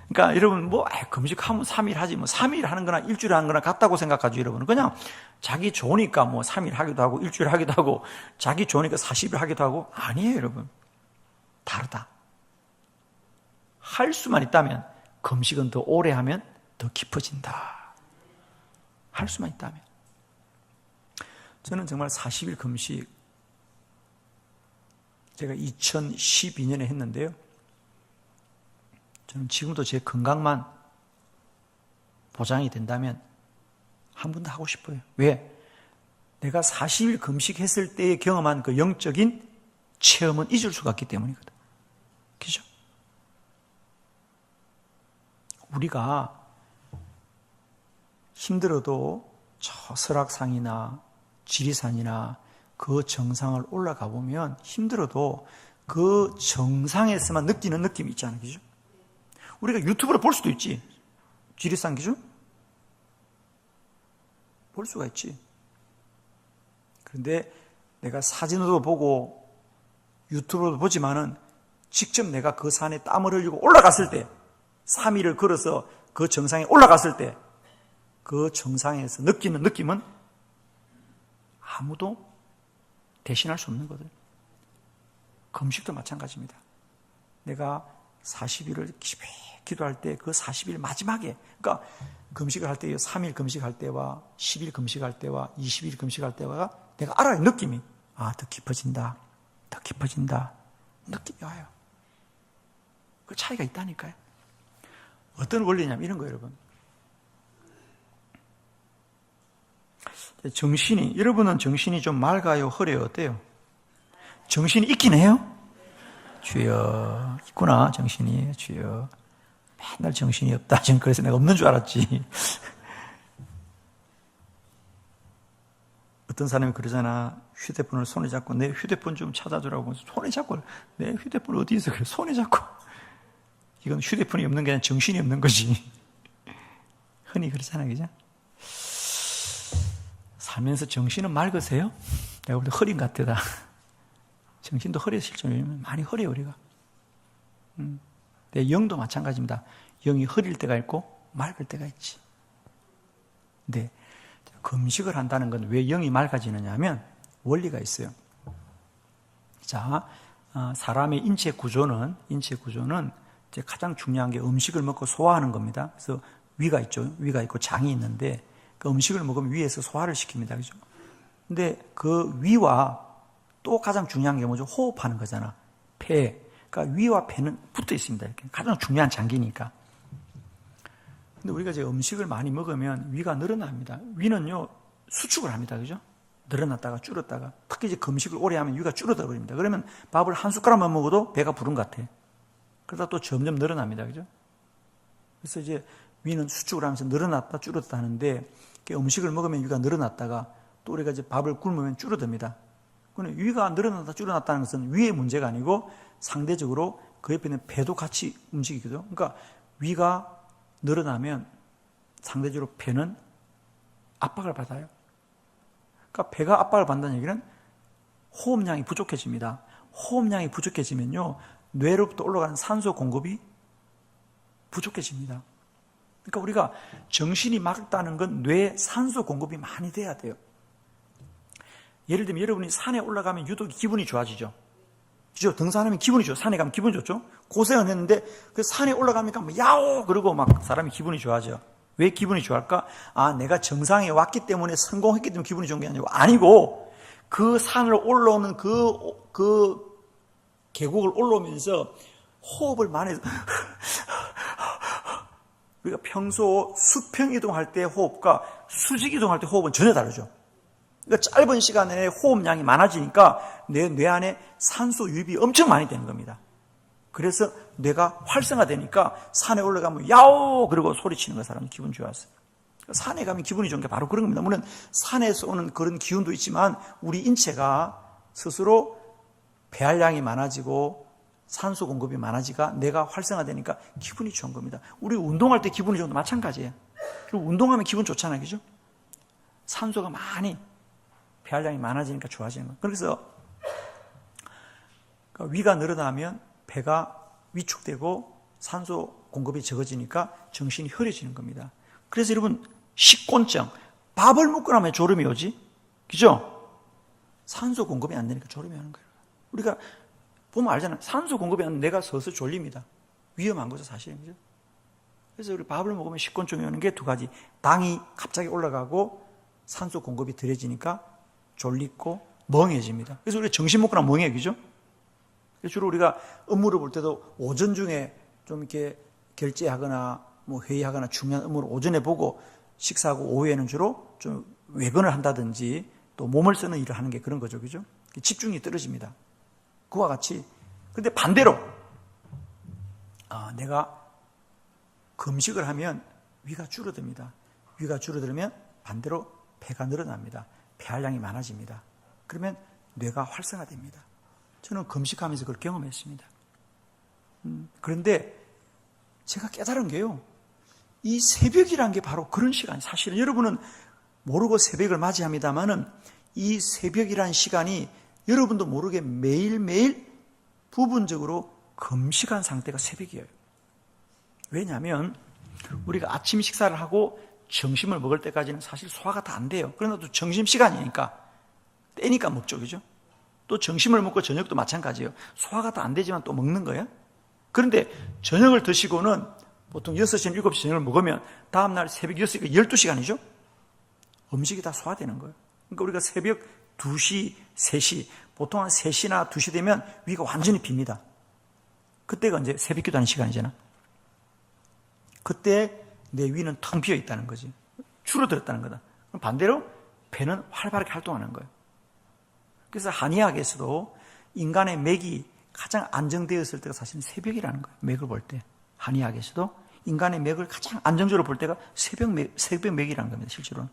A: 그러니까 여러분 금식하면 3일 하지, 3일 하는 거나 일주일 하는 거나 같다고 생각하죠, 여러분은. 그냥 자기 좋으니까 3일 하기도 하고 일주일 하기도 하고 자기 좋으니까 40일 하기도 하고. 아니에요, 여러분. 다르다. 할 수만 있다면 금식은 더 오래 하면 더 깊어진다. 할 수만 있다면. 저는 정말 40일 금식 제가 2012년에 했는데요. 저는 지금도 제 건강만 보장이 된다면 한 번 더 하고 싶어요. 왜? 내가 40일 금식했을 때에 경험한 그 영적인 체험은 잊을 수가 없기 때문이거든. 그죠? 우리가 힘들어도 저 설악산이나 지리산이나 그 정상을 올라가 보면 힘들어도 그 정상에서만 느끼는 느낌이 있잖아요. 그죠? 우리가 유튜브로 볼 수도 있지. 지리산 기준? 볼 수가 있지. 그런데 내가 사진으로 보고 유튜브로 보지만은 직접 내가 그 산에 땀을 흘리고 올라갔을 때, 3일을 걸어서 그 정상에 올라갔을 때 그 정상에서 느끼는 느낌은 아무도 대신할 수 없는 거거든. 금식도 마찬가지입니다. 내가 40일을 기도할 때 그 40일 마지막에, 그러니까 금식을 할 때 3일 금식할 때와 10일 금식할 때와 20일 금식할 때와 내가 알아요. 느낌이 더 깊어진다, 더 깊어진다, 느낌이 와요. 그 차이가 있다니까요. 어떤 원리냐면 이런 거예요, 여러분. 여러분은 정신이 좀 맑아요, 흐려요, 어때요? 정신이 있긴 해요? 주여, 있구나, 정신이. 주여. 맨날 정신이 없다. 지금 그래서 내가 없는 줄 알았지. 어떤 사람이 그러잖아. 휴대폰을 손에 잡고 내 휴대폰 좀 찾아주라고. 손에 잡고 내 휴대폰 어디 있어? 그래 손에 잡고. 이건 휴대폰이 없는 게 아니라 정신이 없는 거지. 흔히 그렇잖아, 그죠? 살면서 정신은 맑으세요? 내가 볼 때 흐린 것 같다. 정신도 흐려질 정도면 많이 흐려요, 우리가. 내 영도 마찬가지입니다. 영이 흐릴 때가 있고 맑을 때가 있지. 근데 금식을 한다는 건 왜 영이 맑아지느냐 하면 원리가 있어요. 자, 사람의 인체 구조는 이제 가장 중요한 게 음식을 먹고 소화하는 겁니다. 그래서 위가 있죠. 위가 있고 장이 있는데 그 음식을 먹으면 위에서 소화를 시킵니다. 그죠? 근데 그 위와 또 가장 중요한 게 뭐죠? 호흡하는 거잖아. 폐. 그러니까 위와 폐는 붙어 있습니다. 이렇게. 가장 중요한 장기니까. 근데 우리가 이제 음식을 많이 먹으면 위가 늘어납니다. 위는요, 수축을 합니다. 그죠? 늘어났다가 줄었다가. 특히 이제 금식을 오래 하면 위가 줄어들어 버립니다. 그러면 밥을 한 숟가락만 먹어도 배가 부른 것 같아. 그러다 또 점점 늘어납니다. 그죠? 그래서 이제 위는 수축을 하면서 늘어났다 줄었다 하는데 음식을 먹으면 위가 늘어났다가 또 우리가 이제 밥을 굶으면 줄어듭니다. 그런데 위가 늘어났다 줄어났다는 것은 위의 문제가 아니고 상대적으로 그 옆에 있는 배도 같이 움직이거든요. 그러니까 위가 늘어나면 상대적으로 배는 압박을 받아요. 그러니까 배가 압박을 받는다는 얘기는 호흡량이 부족해집니다. 호흡량이 부족해지면요, 뇌로부터 올라가는 산소 공급이 부족해집니다. 그러니까 우리가 정신이 맑다는 건 뇌에 산소 공급이 많이 돼야 돼요. 예를 들면 여러분이 산에 올라가면 유독 기분이 좋아지죠. 그죠? 등산하면 기분이 좋죠. 산에 가면 기분이 좋죠. 고생을 했는데 그 산에 올라가니까 뭐 야오 그러고 막 사람이 기분이 좋아져. 왜 기분이 좋아할까? 아, 내가 정상에 왔기 때문에 성공했기 때문에 기분이 좋은 게 아니고 그 산을 올라오는 그 계곡을 올라오면서 호흡을 많이 해서 우리가 평소 수평 이동할 때 호흡과 수직 이동할 때 호흡은 전혀 다르죠. 그러니까 짧은 시간 내에 호흡량이 많아지니까 뇌 안에 산소 유입이 엄청 많이 되는 겁니다. 그래서 뇌가 활성화되니까 산에 올라가면 야오 그러고 소리치는 거 사람이 기분 좋았어요. 산에 가면 기분이 좋은 게 바로 그런 겁니다. 물론 산에서 오는 그런 기운도 있지만 우리 인체가 스스로 배알량이 많아지고 산소 공급이 많아지가 뇌가 활성화되니까 기분이 좋은 겁니다. 우리 운동할 때 기분이 좋은 것도 마찬가지예요. 그리고 운동하면 기분 좋잖아요. 그죠? 산소가 많이 배알량이 많아지니까 좋아지는 거예요. 그래서 위가 늘어나면 배가 위축되고 산소 공급이 적어지니까 정신이 흐려지는 겁니다. 그래서 여러분 식곤증, 밥을 먹고 나면 졸음이 오지? 그죠? 산소 공급이 안 되니까 졸음이 오는 거예요. 우리가 보면 알잖아요. 산소 공급이 안 되면 뇌가 서서 졸립니다. 위험한 거죠, 사실은. 그죠? 그래서 우리 밥을 먹으면 식곤증이 오는 게 두 가지. 당이 갑자기 올라가고 산소 공급이 덜해지니까 졸리고 멍해집니다. 그래서 우리가 점심 먹고 나면 멍해요. 그죠? 주로 우리가 업무를 볼 때도 오전 중에 좀 이렇게 결제하거나 뭐 회의하거나 중요한 업무를 오전에 보고 식사하고 오후에는 주로 좀 외근을 한다든지 또 몸을 쓰는 일을 하는 게 그런 거죠. 그죠? 집중이 떨어집니다. 그와 같이. 근데 반대로, 내가 금식을 하면 위가 줄어듭니다. 위가 줄어들면 반대로 배가 늘어납니다. 배알량이 많아집니다. 그러면 뇌가 활성화됩니다. 저는 금식하면서 그걸 경험했습니다. 그런데 제가 깨달은 게요, 이 새벽이란 게 바로 그런 시간. 사실은 여러분은 모르고 새벽을 맞이합니다만은 이 새벽이란 시간이 여러분도 모르게 매일매일 부분적으로 금식한 상태가 새벽이에요. 왜냐하면 우리가 아침 식사를 하고 점심을 먹을 때까지는 사실 소화가 다 안 돼요. 그러나 또 점심시간이니까 때니까 먹죠. 그죠? 또 점심을 먹고 저녁도 마찬가지예요. 소화가 다 안 되지만 또 먹는 거예요. 그런데 저녁을 드시고는 보통 6시나 7시 저녁을 먹으면 다음날 새벽 6시가 12시간이죠? 음식이 다 소화되는 거예요. 그러니까 우리가 새벽 2시, 3시, 보통 한 3시나 2시 되면 위가 완전히 빕니다. 그때가 이제 새벽 기도하는 시간이잖아. 그때 내 위는 텅 비어 있다는 거지. 줄어들었다는 거다. 그럼 반대로 배는 활발하게 활동하는 거예요. 그래서 한의학에서도 인간의 맥이 가장 안정되었을 때가 사실은 새벽이라는 거예요. 맥을 볼 때. 한의학에서도 인간의 맥을 가장 안정적으로 볼 때가 새벽 맥이라는 겁니다, 실제로는.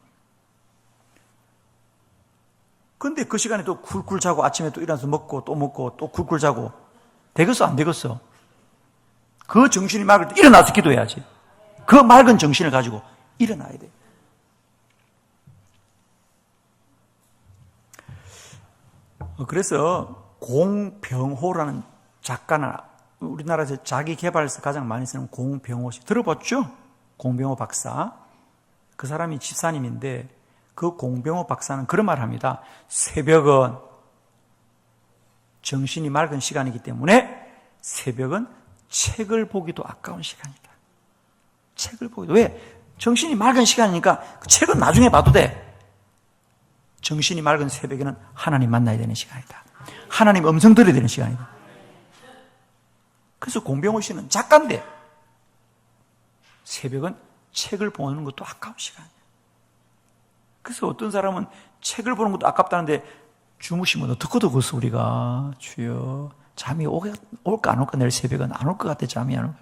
A: 근데 그 시간에 또 굴굴 자고 아침에 또 일어나서 먹고 또 굴굴 자고 되겠어, 안 되겠어? 그 정신이 맑을 때 일어나서 기도해야지. 그 맑은 정신을 가지고 일어나야 돼. 그래서 공병호라는 작가나 우리나라에서 자기 개발에서 가장 많이 쓰는 공병호 씨 들어봤죠? 공병호 박사. 그 사람이 집사님인데 그 공병호 박사는 그런 말을 합니다. 새벽은 정신이 맑은 시간이기 때문에 새벽은 책을 보기도 아까운 시간이다. 책을 보기도. 왜? 정신이 맑은 시간이니까 그 책은 나중에 봐도 돼. 정신이 맑은 새벽에는 하나님 만나야 되는 시간이다. 하나님 음성 들어야 되는 시간이다. 그래서 공병호 씨는 작가인데 새벽은 책을 보는 것도 아까운 시간이야. 그래서 어떤 사람은 책을 보는 것도 아깝다는데 주무시면 어떡하겠어 우리가. 주여, 잠이 올까 안 올까? 내일 새벽은 안 올 것 같아. 잠이 안 올까?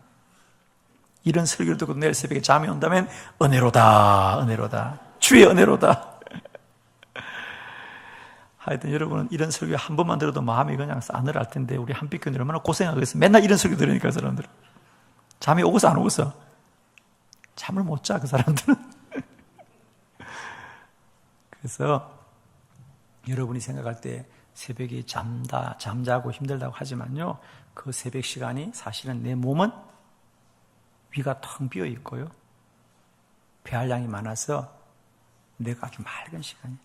A: 이런 설교를 듣고 내일 새벽에 잠이 온다면 은혜로다, 은혜로다. 주의 은혜로다. 하여튼 여러분은 이런 설교 한 번만 들어도 마음이 그냥 싸늘할 텐데 우리 한빛교인들 얼마나 고생하겠어. 맨날 이런 설교 들으니까 사람들 잠이 오겠어 안 오겠어? 잠을 못 자 그 사람들은. 그래서 여러분이 생각할 때 새벽이 잠자고 힘들다고 하지만요, 그 새벽 시간이 사실은 내 몸은 위가 텅 비어 있고요, 배알량이 많아서 내가 아주 맑은 시간이에요.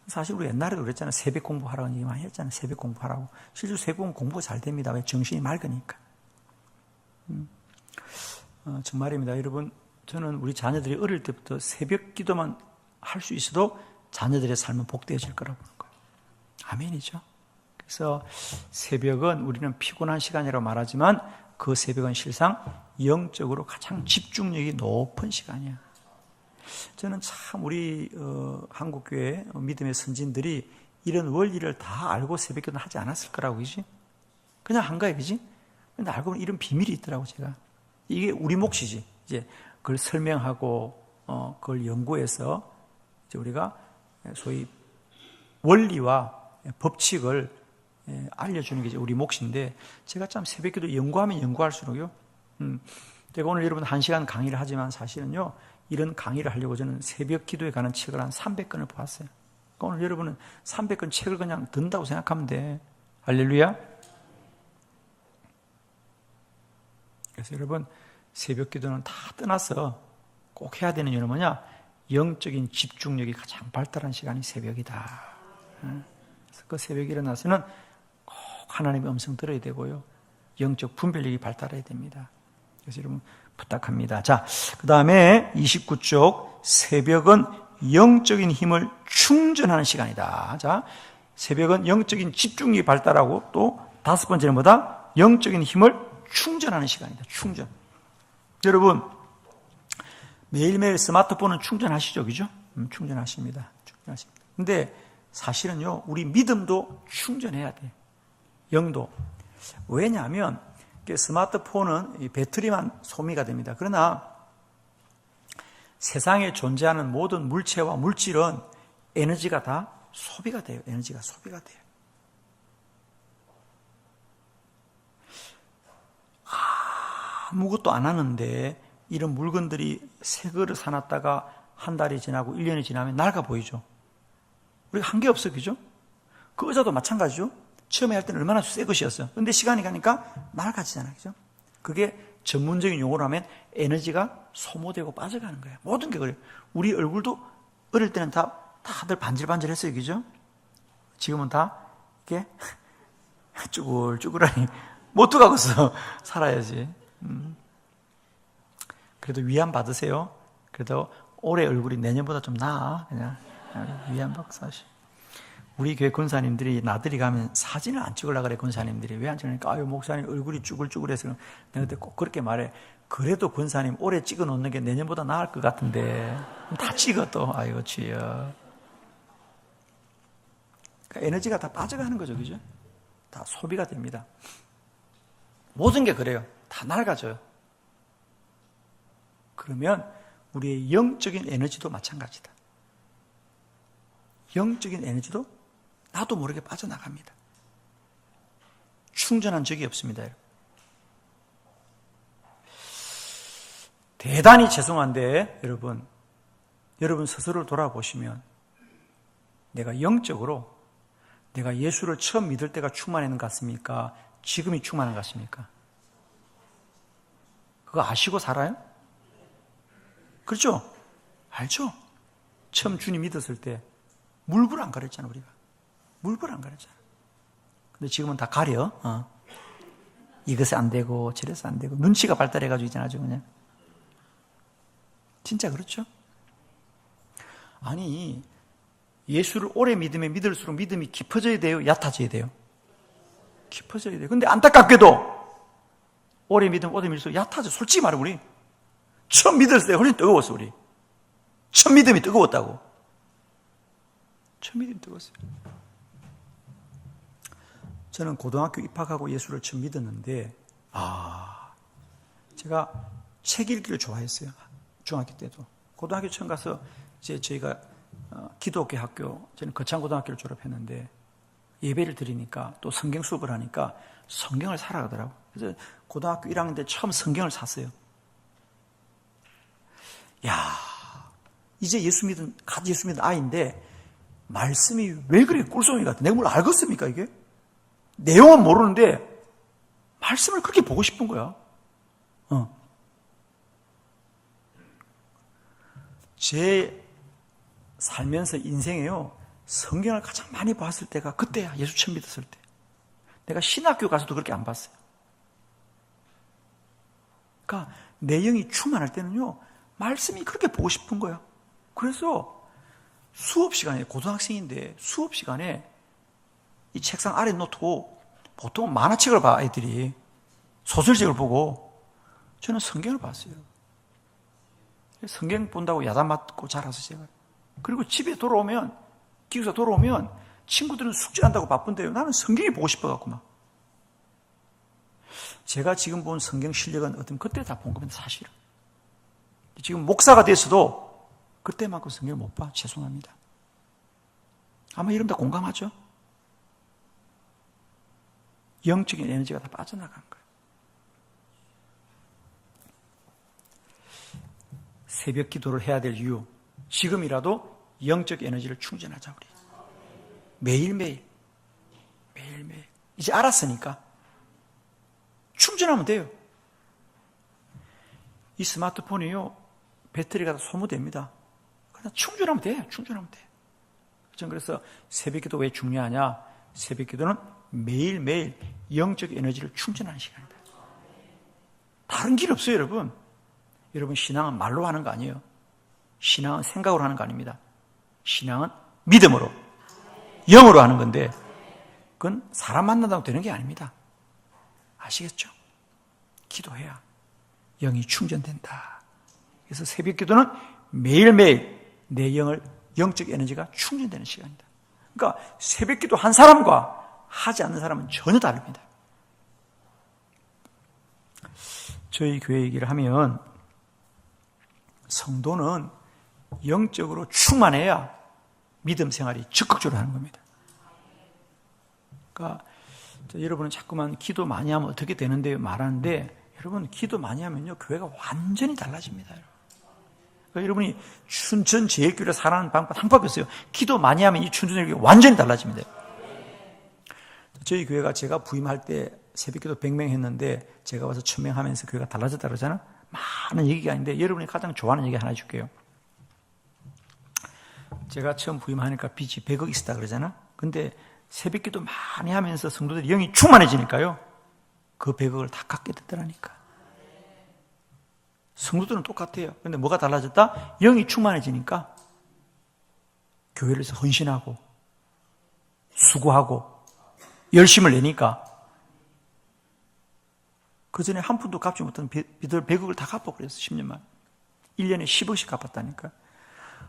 A: 사실 우리 옛날에도 그랬잖아요. 새벽 공부하라고 얘기 많이 했잖아요. 새벽 공부하라고. 실제로 새벽 공부가 잘 됩니다. 왜? 정신이 맑으니까. 정말입니다. 여러분, 저는 우리 자녀들이 어릴 때부터 새벽 기도만 할 수 있어도 자녀들의 삶은 복되어질 거라고 보는 거예요. 아멘이죠. 그래서 새벽은 우리는 피곤한 시간이라고 말하지만 그 새벽은 실상 영적으로 가장 집중력이 높은 시간이야. 저는 참 우리 한국교회 믿음의 선진들이 이런 원리를 다 알고 새벽기도는 하지 않았을 거라고, 그지? 그냥 한 거야, 그지? 근데 알고 보면 이런 비밀이 있더라고, 제가. 이게 우리 몫이지. 이제 그걸 설명하고 그걸 연구해서 이제 우리가 소위 원리와 법칙을 알려주는 게 이제 우리 몫인데, 제가 참 새벽기도 연구하면 연구할수록요. 제가 오늘 여러분 1시간 강의를 하지만 사실은요, 이런 강의를 하려고 저는 새벽 기도에 관한 책을 한 300권을 보았어요. 그러니까 오늘 여러분은 300권 책을 그냥 든다고 생각하면 돼. 할렐루야. 그래서 여러분, 새벽 기도는 다 떠나서 꼭 해야 되는 이유는 뭐냐? 영적인 집중력이 가장 발달한 시간이 새벽이다. 그래서 그 새벽에 일어나서는 꼭 하나님의 음성 들어야 되고요, 영적 분별력이 발달해야 됩니다. 그래서 여러분 부탁합니다. 자, 그 다음에 29쪽, 새벽은 영적인 힘을 충전하는 시간이다. 자, 새벽은 영적인 집중력이 발달하고 또 5번째는 뭐다? 영적인 힘을 충전하는 시간이다. 충전. 여러분, 매일매일 스마트폰은 충전하시죠, 그죠? 충전하십니다. 충전하십니다. 근데 사실은요, 우리 믿음도 충전해야 돼. 영도. 왜냐하면 스마트폰은 이 배터리만 소비가 됩니다. 그러나 세상에 존재하는 모든 물체와 물질은 에너지가 다 소비가 돼요. 에너지가 소비가 돼요. 아무것도 안 하는데 이런 물건들이 새 거를 사놨다가 한 달이 지나고 1년이 지나면 낡아 보이죠. 우리가 한 게 없어, 그죠? 그 의자도 마찬가지죠. 처음에 할 때는 얼마나 새 것이었어요. 근데 시간이 가니까 낡아지잖아요, 그죠? 그게 전문적인 용어로 하면 에너지가 소모되고 빠져가는 거예요. 모든 게 그래요. 우리 얼굴도 어릴 때는 다들 반질반질했어요, 그죠? 지금은 다 이렇게 쭈글쭈글하니 못 들어가겠어. 살아야지. 그래도 위안 받으세요. 그래도 올해 얼굴이 내년보다 좀 나아. 그냥 위안 받고 사시. 우리 교회 권사님들이 나들이 가면 사진을 안 찍으려고 그래. 권사님들이 왜 안 찍으니까, 아유 목사님 얼굴이 쭈글쭈글해서. 내가 그때 꼭 그렇게 말해. 그래도 권사님 올해 찍어 놓는 게 내년보다 나을 것 같은데 다 찍어 또. 아이고 주여. 그러니까 에너지가 다 빠져가는 거죠, 그죠? 다 소비가 됩니다. 모든 게 그래요. 다 낡아져요. 그러면 우리의 영적인 에너지도 마찬가지다. 영적인 에너지도 나도 모르게 빠져나갑니다. 충전한 적이 없습니다. 대단히 죄송한데 여러분 스스로를 돌아보시면 내가 영적으로 내가 예수를 처음 믿을 때가 충만했는 것 같습니까? 지금이 충만한 것 같습니까? 그거 아시고 살아요? 그렇죠? 알죠? 처음 주님 믿었을 때 물불 안 가렸잖아, 우리가. 물불 안 가렸잖아. 근데 지금은 다 가려. 이것이 안 되고 저래서 안 되고 눈치가 발달해가지고 있잖아, 아주 그냥. 진짜 그렇죠? 아니, 예수를 오래 믿으면 믿을수록 믿음이 깊어져야 돼요? 얕아져야 돼요? 깊어져야 돼요. 근데 안타깝게도 오래 믿으면 오래 믿을수록 얕아져. 솔직히 말해, 우리. 처음 믿었을 때 훨씬 뜨거웠어, 우리. 처음 믿음이 뜨거웠다고. 처음 믿음이 뜨거웠어요. 저는 고등학교 입학하고 예수를 처음 믿었는데, 제가 책 읽기를 좋아했어요. 중학교 때도. 고등학교 처음 가서 이제 저희가 기독교 학교, 저는 거창고등학교를 졸업했는데 예배를 드리니까 또 성경 수업을 하니까 성경을 사라 하더라고요. 그래서 고등학교 1학년 때 처음 성경을 샀어요. 이제 예수 믿은 아이인데 말씀이 왜 그렇게 꿀송이 같아? 내가 뭘 알겠습니까, 이게? 내용은 모르는데 말씀을 그렇게 보고 싶은 거야. 제 살면서 인생에요, 성경을 가장 많이 봤을 때가 그때야. 예수 처음 믿었을 때. 내가 신학교 가서도 그렇게 안 봤어요. 그러니까 내 영이 충만할 때는요, 말씀이 그렇게 보고 싶은 거야. 그래서 수업 시간에, 고등학생인데 수업 시간에 이 책상 아래 놓고 보통 만화책을 봐, 애들이. 소설책을 보고 저는 성경을 봤어요. 성경 본다고 야단 맞고 자라서 제가. 그리고 집에 돌아오면, 기숙사 돌아오면 친구들은 숙제한다고 바쁜데요, 나는 성경이 보고 싶어갖고 막. 제가 지금 본 성경 실력은 어떤 그때 다 본 겁니다, 사실은. 지금 목사가 됐어도 그때만큼 성경을 못 봐. 죄송합니다. 아마 여러분 다 공감하죠? 영적인 에너지가 다 빠져나간 거예요. 새벽 기도를 해야 될 이유, 지금이라도 영적 에너지를 충전하자, 우리. 매일매일. 이제 알았으니까 충전하면 돼요. 이 스마트폰이요, 배터리가 다 소모됩니다. 그냥 충전하면 돼. 저는 그래서 새벽 기도 왜 중요하냐? 새벽 기도는 매일매일 영적 에너지를 충전하는 시간이다. 다른 길 없어요, 여러분. 여러분, 신앙은 말로 하는 거 아니에요. 신앙은 생각으로 하는 거 아닙니다. 신앙은 믿음으로, 영으로 하는 건데, 그건 사람 만난다고 되는 게 아닙니다. 아시겠죠? 기도해야 영이 충전된다. 그래서 새벽 기도는 매일매일 내 영적 에너지가 충전되는 시간이다. 그러니까 새벽 기도 한 사람과 하지 않는 사람은 전혀 다릅니다. 저희 교회 얘기를 하면 성도는 영적으로 충만해야 믿음 생활이 적극적으로 하는 겁니다. 그러니까 여러분은 자꾸만 기도 많이 하면 어떻게 되는데 말하는데, 여러분 기도 많이 하면요, 교회가 완전히 달라집니다. 그러니까 여러분이 춘천 제일교회를 살아가는 방법 한 방법이 있어요. 기도 많이 하면 이 춘천 제일교회 완전히 달라집니다. 저희 교회가 제가 부임할 때 새벽기도 100명 했는데 제가 와서 1000명 하면서 교회가 달라졌다 그러잖아. 많은 얘기가 아닌데 여러분이 가장 좋아하는 얘기 하나 해줄게요. 제가 처음 부임하니까 빚이 100억 있었다 그러잖아. 근데 새벽기도 많이 하면서 성도들이 영이 충만해지니까요, 그 100억을 다 갚게 됐더라니까. 성도들은 똑같아요. 근데 뭐가 달라졌다? 영이 충만해지니까 교회를 위해서 헌신하고 수고하고 열심을 내니까 그 전에 한 푼도 갚지 못한 빚을 100억을 다 갚아버렸어. 10년만. 1년에 10억씩 갚았다니까.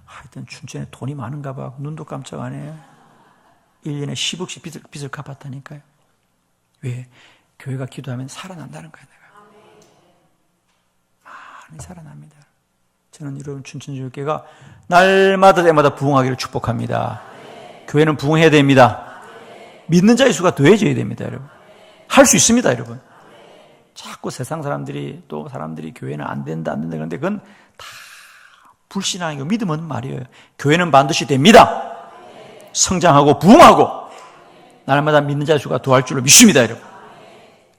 A: 하여튼 춘천에 돈이 많은가 봐. 눈도 깜짝 안 해. 1년에 10억씩 빚을 갚았다니까요. 왜? 교회가 기도하면 살아난다는 거야, 내가. 많이 살아납니다. 저는 여러분 춘천교회가 날마다 때마다 부흥하기를 축복합니다. 교회는 부흥해야 됩니다. 믿는 자의 수가 더해져야 됩니다, 여러분. 할 수 있습니다, 여러분. 자꾸 세상 사람들이 또 사람들이 교회는 안 된다 그런데 그건 다 불신앙이고 믿음 없는 말이에요. 교회는 반드시 됩니다. 성장하고 부흥하고 날마다 믿는 자의 수가 더할 줄로 믿습니다, 여러분.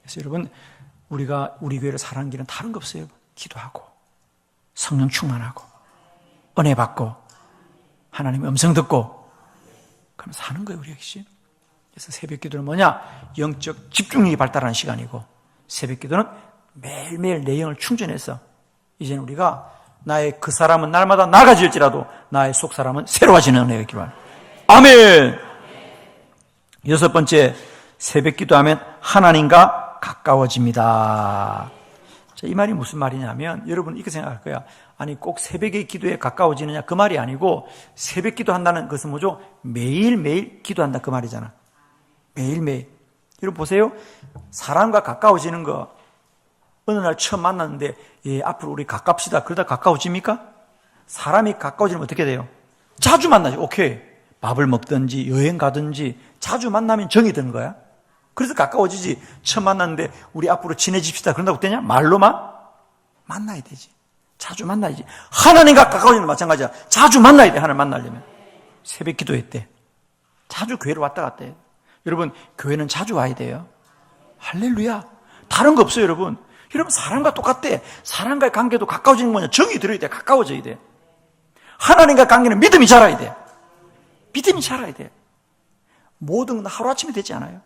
A: 그래서 여러분 우리가 우리 교회를 살아가는 길은 다른 거 없어요. 기도하고 성령 충만하고 은혜 받고 하나님의 음성 듣고 그럼 사는 거예요, 우리 역시. 그래서 새벽 기도는 뭐냐? 영적 집중력이 발달하는 시간이고 새벽 기도는 매일매일 내 영을 충전해서 이제는 우리가 나의 그 사람은 날마다 나아질지라도 나의 속 사람은 새로워지는 은혜가 있기를 바랍니다. 아멘. 여섯 번째, 새벽 기도하면 하나님과 가까워집니다. 자, 이 말이 무슨 말이냐면 여러분 이렇게 생각할 거야. 아니 꼭 새벽의 기도에 가까워지느냐 그 말이 아니고 새벽 기도한다는 것은 뭐죠? 매일매일 기도한다 그 말이잖아. 매일매일. 여러분 보세요. 사람과 가까워지는 거 어느 날 처음 만났는데 예, 앞으로 우리 가깝시다. 그러다 가까워집니까? 사람이 가까워지면 어떻게 돼요? 자주 만나죠. 오케이. 밥을 먹든지 여행 가든지 자주 만나면 정이 드는 거야. 그래서 가까워지지. 처음 만났는데 우리 앞으로 친해집시다. 그런다고 되냐? 말로만? 만나야 되지. 자주 만나야지. 하나님과 가까워지는 건 마찬가지야. 자주 만나야 돼. 하나님 만나려면. 새벽 기도했대. 자주 교회로 왔다 갔다 해. 여러분 교회는 자주 와야 돼요. 할렐루야. 다른 거 없어요, 여러분. 여러분 사람과 똑같대. 사람과의 관계도 가까워지는 거냐? 정이 들어야 돼. 가까워져야 돼. 하나님과 관계는 믿음이 자라야 돼. 믿음이 자라야 돼. 모든 건 하루아침에 되지 않아요.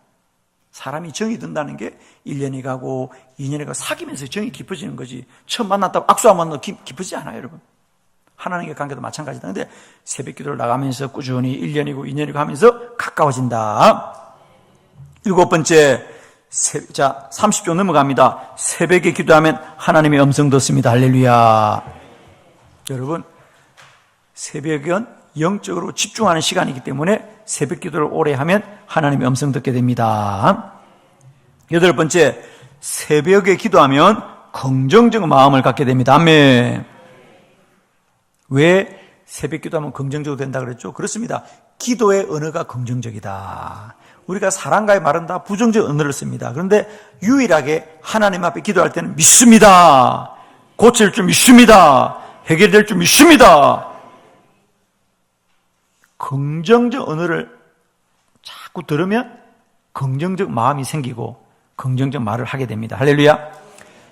A: 사람이 정이 든다는 게 1년이 가고 2년이 가고 사귀면서 정이 깊어지는 거지. 처음 만났다고 악수하면 너 깊어지지 않아요, 여러분. 하나님과 관계도 마찬가지다. 근데 새벽 기도를 나가면서 꾸준히 1년이고 2년이고 하면서 가까워진다. 일곱 번째, 자, 30조 넘어갑니다. 새벽에 기도하면 하나님의 음성 듣습니다. 할렐루야. 여러분, 새벽은 영적으로 집중하는 시간이기 때문에 새벽 기도를 오래 하면 하나님의 음성 듣게 됩니다. 여덟 번째, 새벽에 기도하면 긍정적 마음을 갖게 됩니다. 아멘. 왜 새벽 기도하면 긍정적으로 된다 그랬죠? 그렇습니다. 기도의 언어가 긍정적이다. 우리가 사람과의 말은 다 부정적 언어를 씁니다. 그런데 유일하게 하나님 앞에 기도할 때는 믿습니다. 고칠 줄 믿습니다. 해결될 줄 믿습니다. 긍정적 언어를 자꾸 들으면 긍정적 마음이 생기고 긍정적 말을 하게 됩니다. 할렐루야.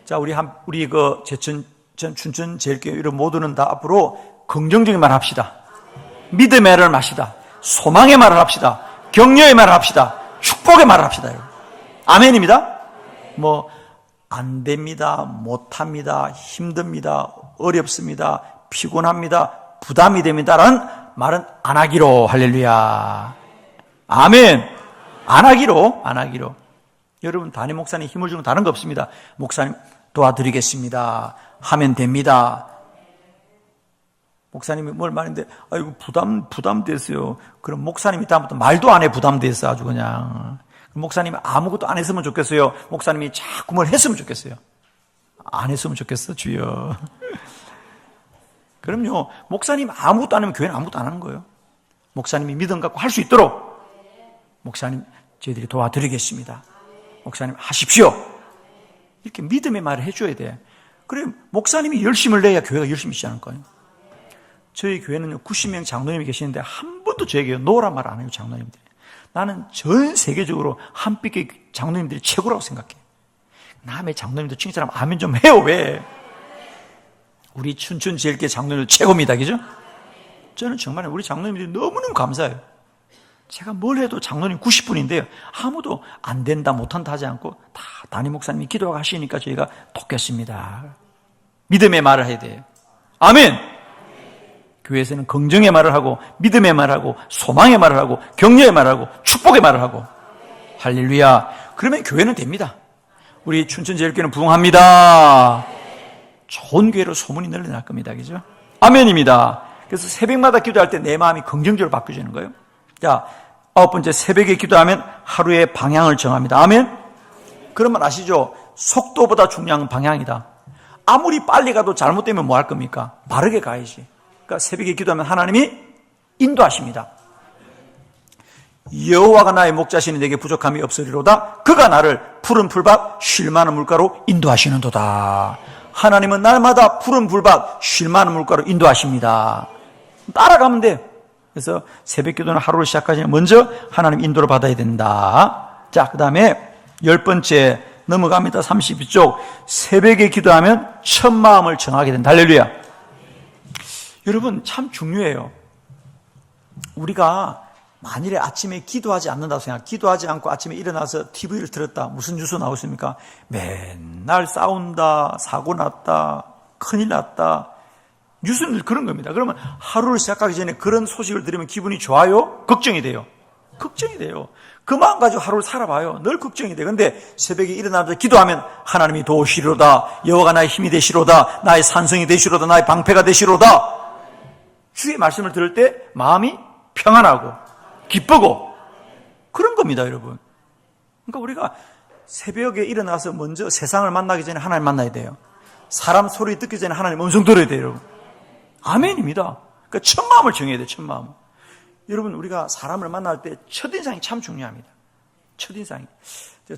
A: 자, 우리 그 춘천 제일교회 이런 모두는 다 앞으로 긍정적인 말 합시다. 믿음의 말을 합시다. 소망의 말을 합시다. 격려의 말을 합시다. 축복의 말을 합시다. 여러분. 아멘입니다. 뭐 안 됩니다. 못 합니다. 힘듭니다. 어렵습니다. 피곤합니다. 부담이 됩니다라는 말은 안 하기로. 할렐루야. 아멘. 안 하기로. 여러분 담임 목사님 힘을 주면 다른 거 없습니다. 목사님 도와드리겠습니다. 하면 됩니다. 목사님이 뭘 말했는데 아이고 부담됐어요. 그럼 목사님이 다음부터 말도 안 해. 부담됐어 아주 그냥. 목사님이 아무것도 안 했으면 좋겠어요. 목사님이 자꾸 뭘 했으면 좋겠어요. 안 했으면 좋겠어 주여. 그럼요. 목사님 아무것도 안 하면 교회는 아무것도 안 하는 거예요. 목사님이 믿음 갖고 할 수 있도록 목사님 저희들이 도와드리겠습니다. 목사님 하십시오. 이렇게 믿음의 말을 해줘야 돼. 그래 목사님이 열심을 내야 교회가 열심히 있지 않을 거예요. 저희 교회는 90명 장로님이 계시는데 한 번도 저에게 노란 말 안 해요. 장로님들이. 나는 전 세계적으로 한빛의 장로님들이 최고라고 생각해. 남의 장로님들 칭찬하면 아멘 좀 해요. 왜? 우리 춘천제일교회 장로님들 최고입니다. 그죠? 저는 정말 우리 장로님들이 너무너무 감사해요. 제가 뭘 해도 장로님 90분인데요. 아무도 안 된다 못한다 하지 않고 다 담임 목사님이 기도하시니까 저희가 돕겠습니다. 믿음의 말을 해야 돼요. 아멘. 교회에서는 긍정의 말을 하고 믿음의 말을 하고 소망의 말을 하고 격려의 말을 하고 축복의 말을 하고 할렐루야. 그러면 교회는 됩니다. 우리 춘천제일교회는 부흥합니다. 좋은 교회로 소문이 널려날 겁니다. 그죠? 아멘입니다. 그래서 새벽마다 기도할 때 내 마음이 긍정적으로 바뀌어지는 거예요. 자, 아홉 번째, 새벽에 기도하면 하루의 방향을 정합니다. 아멘? 그러면 아시죠? 속도보다 중요한 건 방향이다. 아무리 빨리 가도 잘못되면 뭐 할 겁니까? 바르게 가야지. 그러니까 새벽에 기도하면 하나님이 인도하십니다. 여호와가 나의 목자시니 내게 부족함이 없으리로다. 그가 나를 푸른 풀밭 쉴 만한 물가로 인도하시는도다. 하나님은 날마다 푸른 풀밭 쉴 만한 물가로 인도하십니다. 따라가면 돼요. 그래서 새벽 기도는 하루를 시작하기 전에 먼저 하나님 인도를 받아야 된다. 자, 그 다음에 10번째 넘어갑니다. 32쪽. 새벽에 기도하면 첫 마음을 정하게 된다. 할렐루야. 여러분, 참 중요해요. 우리가 만일에 아침에 기도하지 않는다고 생각, 기도하지 않고 아침에 일어나서 TV를 틀었다. 무슨 뉴스 나오십니까? 맨날 싸운다, 사고 났다, 큰일 났다. 뉴스는 늘 그런 겁니다. 그러면 하루를 시작하기 전에 그런 소식을 들으면 기분이 좋아요? 걱정이 돼요. 걱정이 돼요. 그 마음 가지고 하루를 살아봐요. 늘 걱정이 돼. 근데 새벽에 일어나서 기도하면 하나님이 도우시리로다. 여호와가 나의 힘이 되시로다. 나의 산성이 되시로다. 나의 방패가 되시로다. 주의 말씀을 들을 때 마음이 평안하고 기쁘고 그런 겁니다, 여러분. 그러니까 우리가 새벽에 일어나서 먼저 세상을 만나기 전에 하나님 만나야 돼요. 사람 소리 듣기 전에 하나님 음성 들어야 돼요, 여러분. 아멘입니다. 그러니까 첫 마음을 정해야 돼요, 첫 마음. 여러분, 우리가 사람을 만날 때 첫인상이 참 중요합니다. 첫인상이.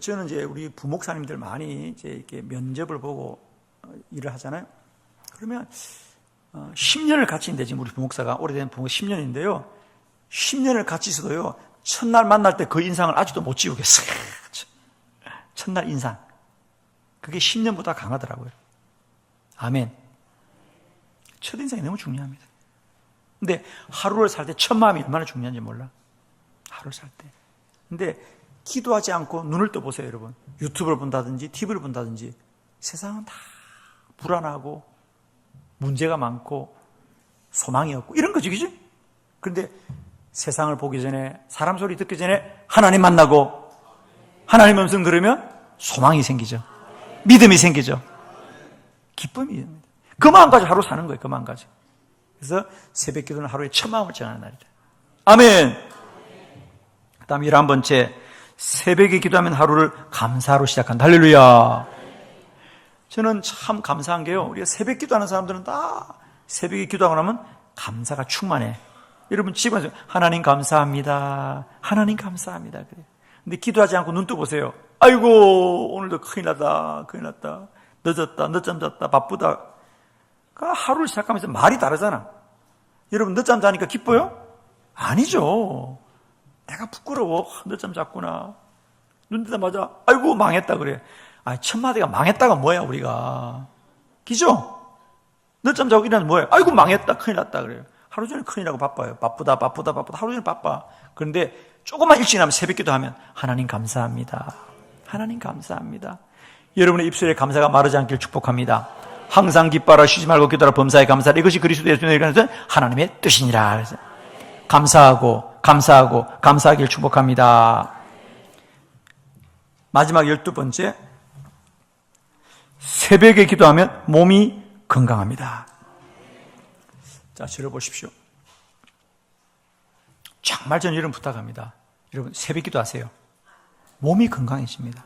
A: 저는 이제 우리 부목사님들 많이 이제 이렇게 면접을 보고 일을 하잖아요. 그러면 10년을 같이 있는데, 지금 우리 부목사가 오래된 부목 10년인데요. 10년을 같이 있어도요, 첫날 만날 때 그 인상을 아직도 못 지우겠어요. 첫날 인상. 그게 10년보다 강하더라고요. 아멘. 첫인상이 너무 중요합니다. 근데 하루를 살 때 첫 마음이 얼마나 중요한지 몰라. 하루를 살 때. 근데 기도하지 않고 눈을 떠보세요, 여러분. 유튜브를 본다든지 TV를 본다든지 세상은 다 불안하고 문제가 많고 소망이 없고 이런 거지, 그지? 그런데 세상을 보기 전에, 사람 소리 듣기 전에 하나님 만나고 하나님 음성 들으면 소망이 생기죠. 믿음이 생기죠. 기쁨이 됩니다. 그 마음 가지고 하루 사는 거예요. 그 마음 가지고. 그래서 새벽 기도는 하루의 첫 마음을 정하는 날이다. 아멘. 그 다음 11번째, 새벽에 기도하면 하루를 감사로 시작한다. 할렐루야. 저는 참 감사한 게요, 우리가 새벽 기도하는 사람들은 다 새벽에 기도하고 나면 감사가 충만해. 여러분 집에서 하나님 감사합니다, 하나님 감사합니다 그래요. 근데 기도하지 않고 눈 떠보세요. 아이고 오늘도 큰일 났다, 큰일 났다, 늦었다, 늦잠 잤다, 바쁘다. 그러니까 하루를 시작하면서 말이 다르잖아. 여러분 늦잠 자니까 기뻐요? 아니죠. 내가 부끄러워. 늦잠 잤구나. 눈 뜨자마자 아이고 망했다 그래. 아, 첫 마디가 망했다가 뭐야 우리가. 그죠? 늦잠 자고 일어나면 뭐예요? 아이고 망했다, 큰일 났다 그래요. 하루 종일 큰일하고 바빠요. 바쁘다 하루 종일 바빠. 그런데 조금만 일찍 나면 새벽기도 하면 하나님 감사합니다, 하나님 감사합니다. 여러분의 입술에 감사가 마르지 않길 축복합니다. 항상 기뻐하라, 쉬지 말고 기도하라, 범사에 감사하라. 이것이 그리스도 예수님의 일하는 하나님의 뜻이니라. 그래서 감사하길 축복합니다. 마지막 12번째, 새벽에 기도하면 몸이 건강합니다. 자, 들어보십시오. 정말 저는 이런 부탁합니다. 여러분, 새벽 기도하세요. 몸이 건강해집니다.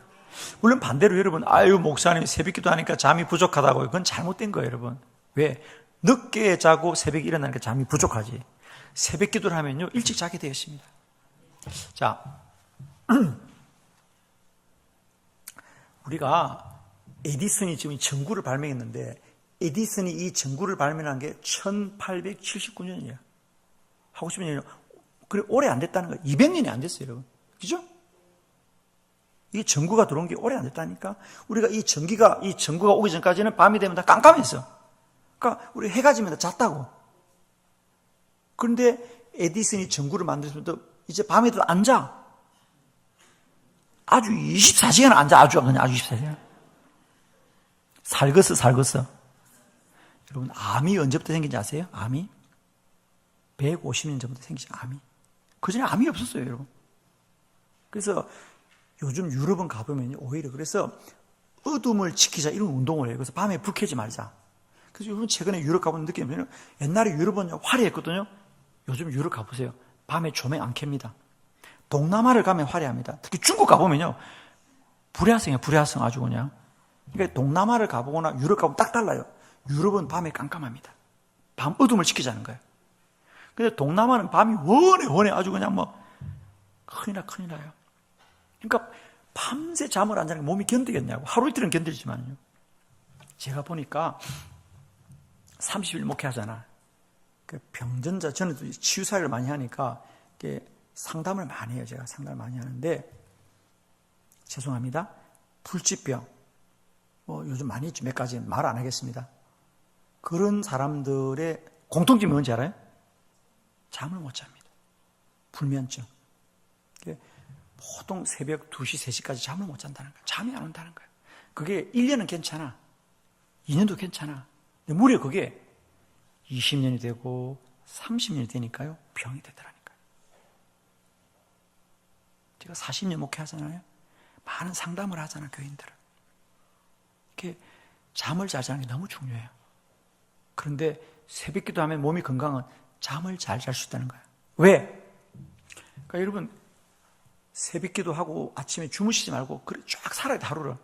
A: 물론 반대로 여러분, 아유 목사님 새벽 기도하니까 잠이 부족하다고요. 그건 잘못된 거예요, 여러분. 왜? 늦게 자고 새벽에 일어나니까 잠이 부족하지. 새벽 기도를 하면요, 일찍 자게 되어 있습니다. 자, 우리가 에디슨이 지금 전구를 발명했는데, 에디슨이 이 전구를 발명한 게 1879년이에요. 하고 싶은 얘기는, 그래, 오래 안 됐다는 거예요. 200년이 안 됐어요, 여러분. 그죠? 이게 전구가 들어온 게 오래 안 됐다니까? 우리가 이 전구가 오기 전까지는 밤이 되면 다 깜깜했어. 그러니까 우리 해가 지면 다 잤다고. 그런데 에디슨이 전구를 만들면서 이제 밤에도 안 자. 아주 24시간 안 자. 아주 24시간. 살겄어. 여러분, 암이 언제부터 생긴지 아세요? 암이? 150년 전부터 생기죠, 암이. 그 전에 암이 없었어요, 여러분. 그래서 요즘 유럽은 가보면 오히려 그래서 어둠을 지키자 이런 운동을 해요. 그래서 밤에 불 켜지 말자. 그래서 여러분 최근에 유럽 가보는 느낌이, 옛날에 유럽은 화려했거든요. 요즘 유럽 가보세요. 밤에 조명 안 켭니다. 동남아를 가면 화려합니다. 특히 중국 가보면요, 불야성이에요. 불야성 아주 그냥. 그러니까 동남아를 가보거나 유럽 가보면 딱 달라요. 유럽은 밤에 깜깜합니다. 밤 어둠을 지키자는 거예요. 근데 동남아는 밤이 훤해 아주 그냥 뭐 큰일 나요. 그러니까 밤새 잠을 안 자는 게 몸이 견디겠냐고. 하루 이틀은 견디지만요. 제가 보니까 30일 목회하잖아. 그 병전자, 저는 또 치유사회를 많이 하니까 상담을 많이 해요. 제가 상담을 많이 하는데, 죄송합니다. 불치병, 뭐 요즘 많이 있죠. 몇 가지 말 안 하겠습니다. 그런 사람들의 공통점이 뭔지 알아요? 잠을 못 잡니다. 불면증. 보통 새벽 2시, 3시까지 잠을 못 잔다는 거예요. 잠이 안 온다는 거예요. 그게 1년은 괜찮아. 2년도 괜찮아. 근데 무려 그게 20년이 되고 30년이 되니까요. 병이 되더라니까요. 제가 40년 목회하잖아요. 많은 상담을 하잖아요. 교인들은. 이렇게 잠을 잘 자는 게 너무 중요해요. 그런데 새벽 기도하면 몸이 건강한 잠을 잘 잘 수 있다는 거예요. 왜? 그러니까 여러분 새벽 기도하고 아침에 주무시지 말고 쫙 살아야 돼, 하루를.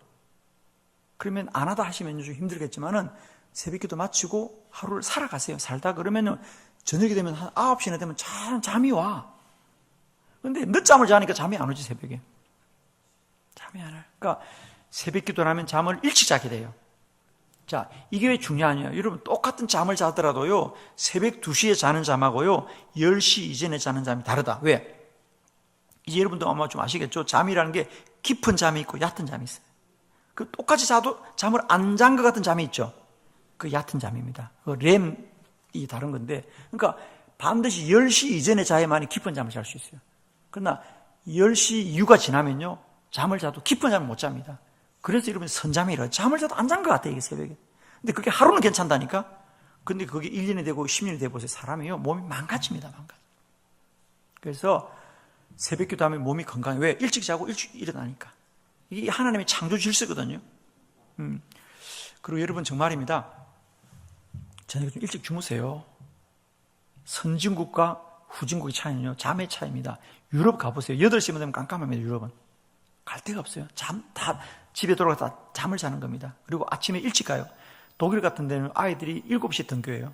A: 그러면 안 하다 하시면 좀 힘들겠지만은 새벽 기도 마치고 하루를 살아가세요. 살다 그러면은 저녁이 되면 한 9시나 되면 잠이 와. 근데 늦잠을 자니까 잠이 안 오지, 새벽에. 잠이 안 와요. 그러니까 새벽 기도를 하면 잠을 일찍 자게 돼요. 자, 이게 왜 중요하냐? 여러분, 똑같은 잠을 자더라도요, 새벽 2시에 자는 잠하고요, 10시 이전에 자는 잠이 다르다. 왜? 이제 여러분도 아마 좀 아시겠죠? 잠이라는 게 깊은 잠이 있고 얕은 잠이 있어요. 그 똑같이 자도 잠을 안 잔 것 같은 잠이 있죠? 그 얕은 잠입니다. 그 램이 다른 건데, 그러니까 반드시 10시 이전에 자야만이 깊은 잠을 잘 수 있어요. 그러나 10시 이후가 지나면요, 잠을 자도 깊은 잠을 못 잡니다. 그래서 여러분 선잠이라 잠을 자도 안 잔 것 같아요, 이게 새벽에. 근데 그게 하루는 괜찮다니까? 근데 그게 1년이 되고 10년이 되고 보세요. 사람이요, 몸이 망가집니다, 망가져. 그래서 새벽 기도하면 몸이 건강해. 왜? 일찍 자고 일찍 일어나니까. 이게 하나님의 창조 질서거든요. 그리고 여러분 정말입니다. 저녁에 좀 일찍 주무세요. 선진국과 후진국의 차이는요, 잠의 차이입니다. 유럽 가보세요. 8시만 되면 깜깜합니다, 유럽은. 갈 데가 없어요. 다 집에 돌아가서 잠을 자는 겁니다. 그리고 아침에 일찍 가요. 독일 같은 데는 아이들이 7시에 등교해요.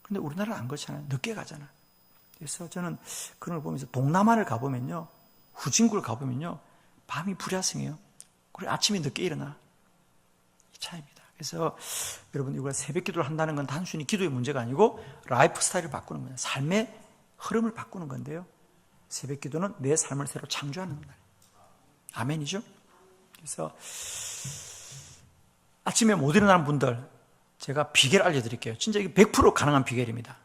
A: 근데 우리나라는 안 그렇잖아요. 늦게 가잖아요. 그래서 저는 그런 걸 보면서 동남아를 가보면요, 후진국을 가보면요, 밤이 불야성해요. 그리고 아침에 늦게 일어나. 이 차이입니다. 그래서 여러분, 이걸 새벽 기도를 한다는 건 단순히 기도의 문제가 아니고 라이프 스타일을 바꾸는 거예요. 삶의 흐름을 바꾸는 건데요. 새벽 기도는 내 삶을 새로 창조하는 거예요. 아멘이죠? 그래서 아침에 못 일어나는 분들, 제가 비결 알려드릴게요. 진짜 이게 100% 가능한 비결입니다.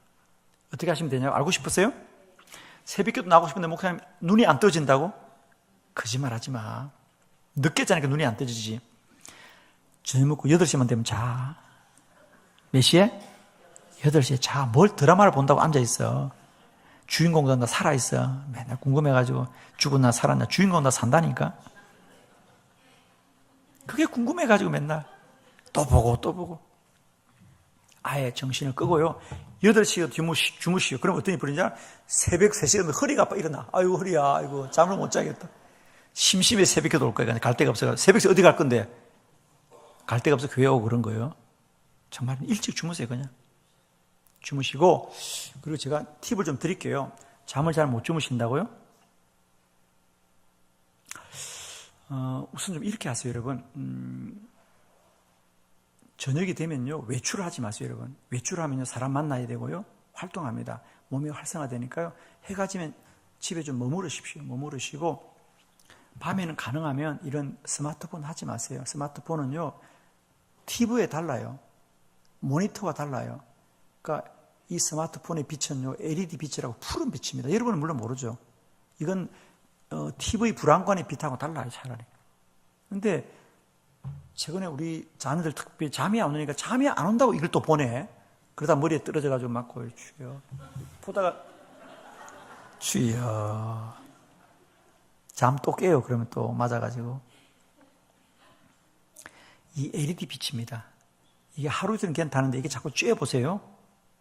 A: 어떻게 하시면 되냐고 알고 싶었어요? 새벽기도 나오고 싶은데 목사님 눈이 안 떠진다고? 거짓말 하지 마. 늦게 자니까 눈이 안 떠지지. 저녁 먹고 8시만 되면 자. 몇 시에? 8시에 자. 뭘 드라마를 본다고 앉아있어. 주인공도 다 살아있어. 맨날 궁금해가지고 죽었나 살았나. 주인공 다 산다니까. 그게 궁금해가지고 맨날 또 보고 아예 정신을 끄고요, 8시에 주무시요. 그럼 어떤 일이 벌어지냐? 새벽 3시에 되면 허리가 아파 일어나. 아이고 허리야, 아이고 잠을 못 자겠다. 심심해. 새벽에 올 거야. 갈 데가 없어요. 새벽에 어디 갈 건데? 갈 데가 없어. 교회 오고 그런 거예요. 정말 일찍 주무세요. 그냥 주무시고. 그리고 제가 팁을 좀 드릴게요. 잠을 잘 못 주무신다고요? 우선 좀 이렇게 하세요, 여러분. 저녁이 되면요, 외출을 하지 마세요, 여러분. 외출을 하면요, 사람 만나야 되고요, 활동합니다. 몸이 활성화되니까요, 해가 지면 집에 좀 머무르시고, 밤에는 가능하면 이런 스마트폰 하지 마세요. 스마트폰은요, TV에 달라요. 모니터와 달라요. 그러니까 이 스마트폰의 빛은요, LED 빛이라고 푸른 빛입니다. 여러분은 물론 모르죠. 이건 TV 불안관의 빛하고 달라요, 차라리. 근데 최근에 우리 자녀들 특별히 잠이 안 오니까 잠이 안 온다고 이걸 또 보내. 그러다 머리에 떨어져가지고 맞고, 주여. 보다가, 주여. 잠 또 깨요. 그러면 또 맞아가지고. 이 LED 빛입니다. 이게 하루 이틀은 괜찮은데 이게 자꾸 쬐보세요.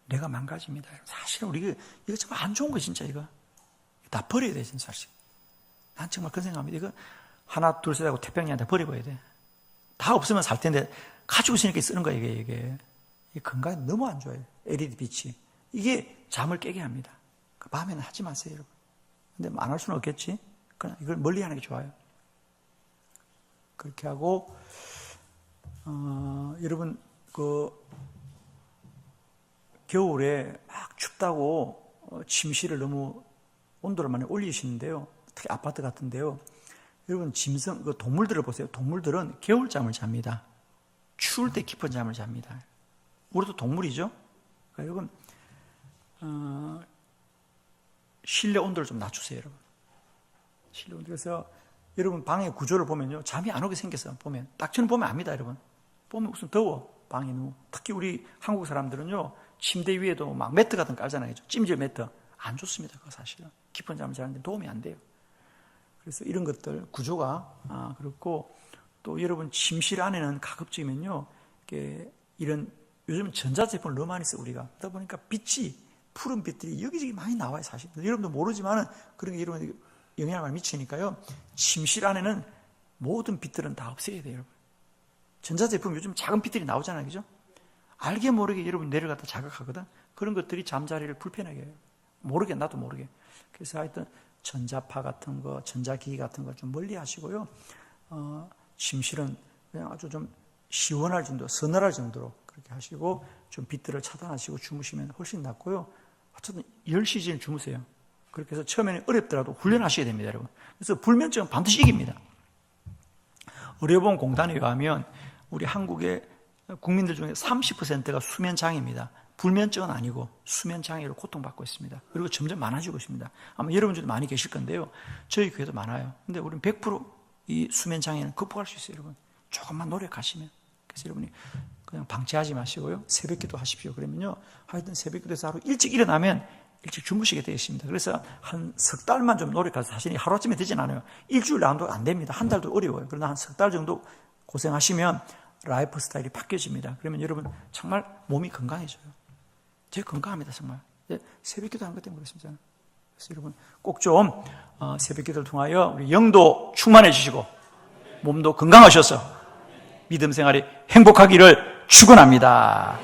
A: 내가 망가집니다. 사실은 우리 이거 정말 안 좋은 거, 진짜 이거. 다 버려야 돼, 진짜. 사실. 난 정말 그런 생각합니다. 이거 하나, 둘, 셋 하고 태평양한테 버리고 해야 돼. 다 없으면 살 텐데 가지고 있으니까 쓰는 거예요. 이게 건강에 너무 안 좋아요. LED 빛이 이게 잠을 깨게 합니다. 밤에는 하지 마세요, 여러분. 근데 안 할 수는 없겠지. 그러나 이걸 멀리하는 게 좋아요. 그렇게 하고 여러분 겨울에 막 춥다고 침실을 너무 온도를 많이 올리시는데요. 특히 아파트 같은데요. 여러분 동물들을 보세요. 동물들은 겨울잠을 잡니다. 추울 때 깊은 잠을 잡니다. 우리도 동물이죠. 그러니까 여러분 실내 온도를 좀 낮추세요, 여러분. 실내 온도. 그래서 여러분 방의 구조를 보면요, 잠이 안 오게 생겼어요. 딱 저는 보면 압니다, 여러분. 보면 무슨 더워, 방이 너무. 특히 우리 한국 사람들은요, 침대 위에도 막 매트 같은 거 깔잖아요. 찜질 매트. 안 좋습니다, 그거 사실은. 깊은 잠을 자는데 도움이 안 돼요. 그래서 이런 것들 구조가 그렇고, 또 여러분 침실 안에는 가급적이면요, 이런 요즘 전자제품을 너무 많이 써 우리가. 그러다 보니까 빛이 푸른 빛들이 여기저기 많이 나와요, 사실. 여러분도 모르지만은 그런 게 여러분 영향을 많이 미치니까요. 침실 안에는 모든 빛들은 다 없애야 돼요, 여러분. 전자제품 요즘 작은 빛들이 나오잖아요, 그죠? 알게 모르게 여러분 뇌를 갖다 자극하거든. 그런 것들이 잠자리를 불편하게 해요. 모르게, 나도 모르게. 그래서 하여튼 전자파 같은 거, 전자기기 같은 거 좀 멀리 하시고요. 침실은 그냥 아주 좀 시원할 정도, 서늘할 정도로 그렇게 하시고 좀 빛들을 차단하시고 주무시면 훨씬 낫고요. 어쨌든 10시즌 주무세요. 그렇게 해서 처음에는 어렵더라도 훈련하셔야 됩니다, 여러분. 그래서 불면증은 반드시 이깁니다. 의료보험 공단에 의하면 우리 한국의 국민들 중에 30%가 수면장애입니다. 불면증은 아니고 수면장애로 고통받고 있습니다. 그리고 점점 많아지고 있습니다. 아마 여러분 중에 많이 계실 건데요. 저희 교회도 많아요. 근데 우리는 100% 이 수면장애는 극복할 수 있어요, 여러분. 조금만 노력하시면. 그래서 여러분이 그냥 방치하지 마시고요. 새벽기도 하십시오. 그러면요, 하여튼 새벽기도에서 하루 일찍 일어나면 일찍 주무시게 되어 있습니다. 그래서 한 석 달만 좀 노력해서 사실 하루아침에 되진 않아요. 일주일 안도 안 됩니다. 한 달도 어려워요. 그러나 한 석 달 정도 고생하시면 라이프 스타일이 바뀌어집니다. 그러면 여러분 정말 몸이 건강해져요. 되게 건강합니다, 정말. 새벽기도 하는 것 때문에 그렇습니다. 그래서 여러분 꼭 좀 새벽기도를 통하여 우리 영도 충만해 주시고 몸도 건강하셔서 믿음 생활이 행복하기를 축원합니다.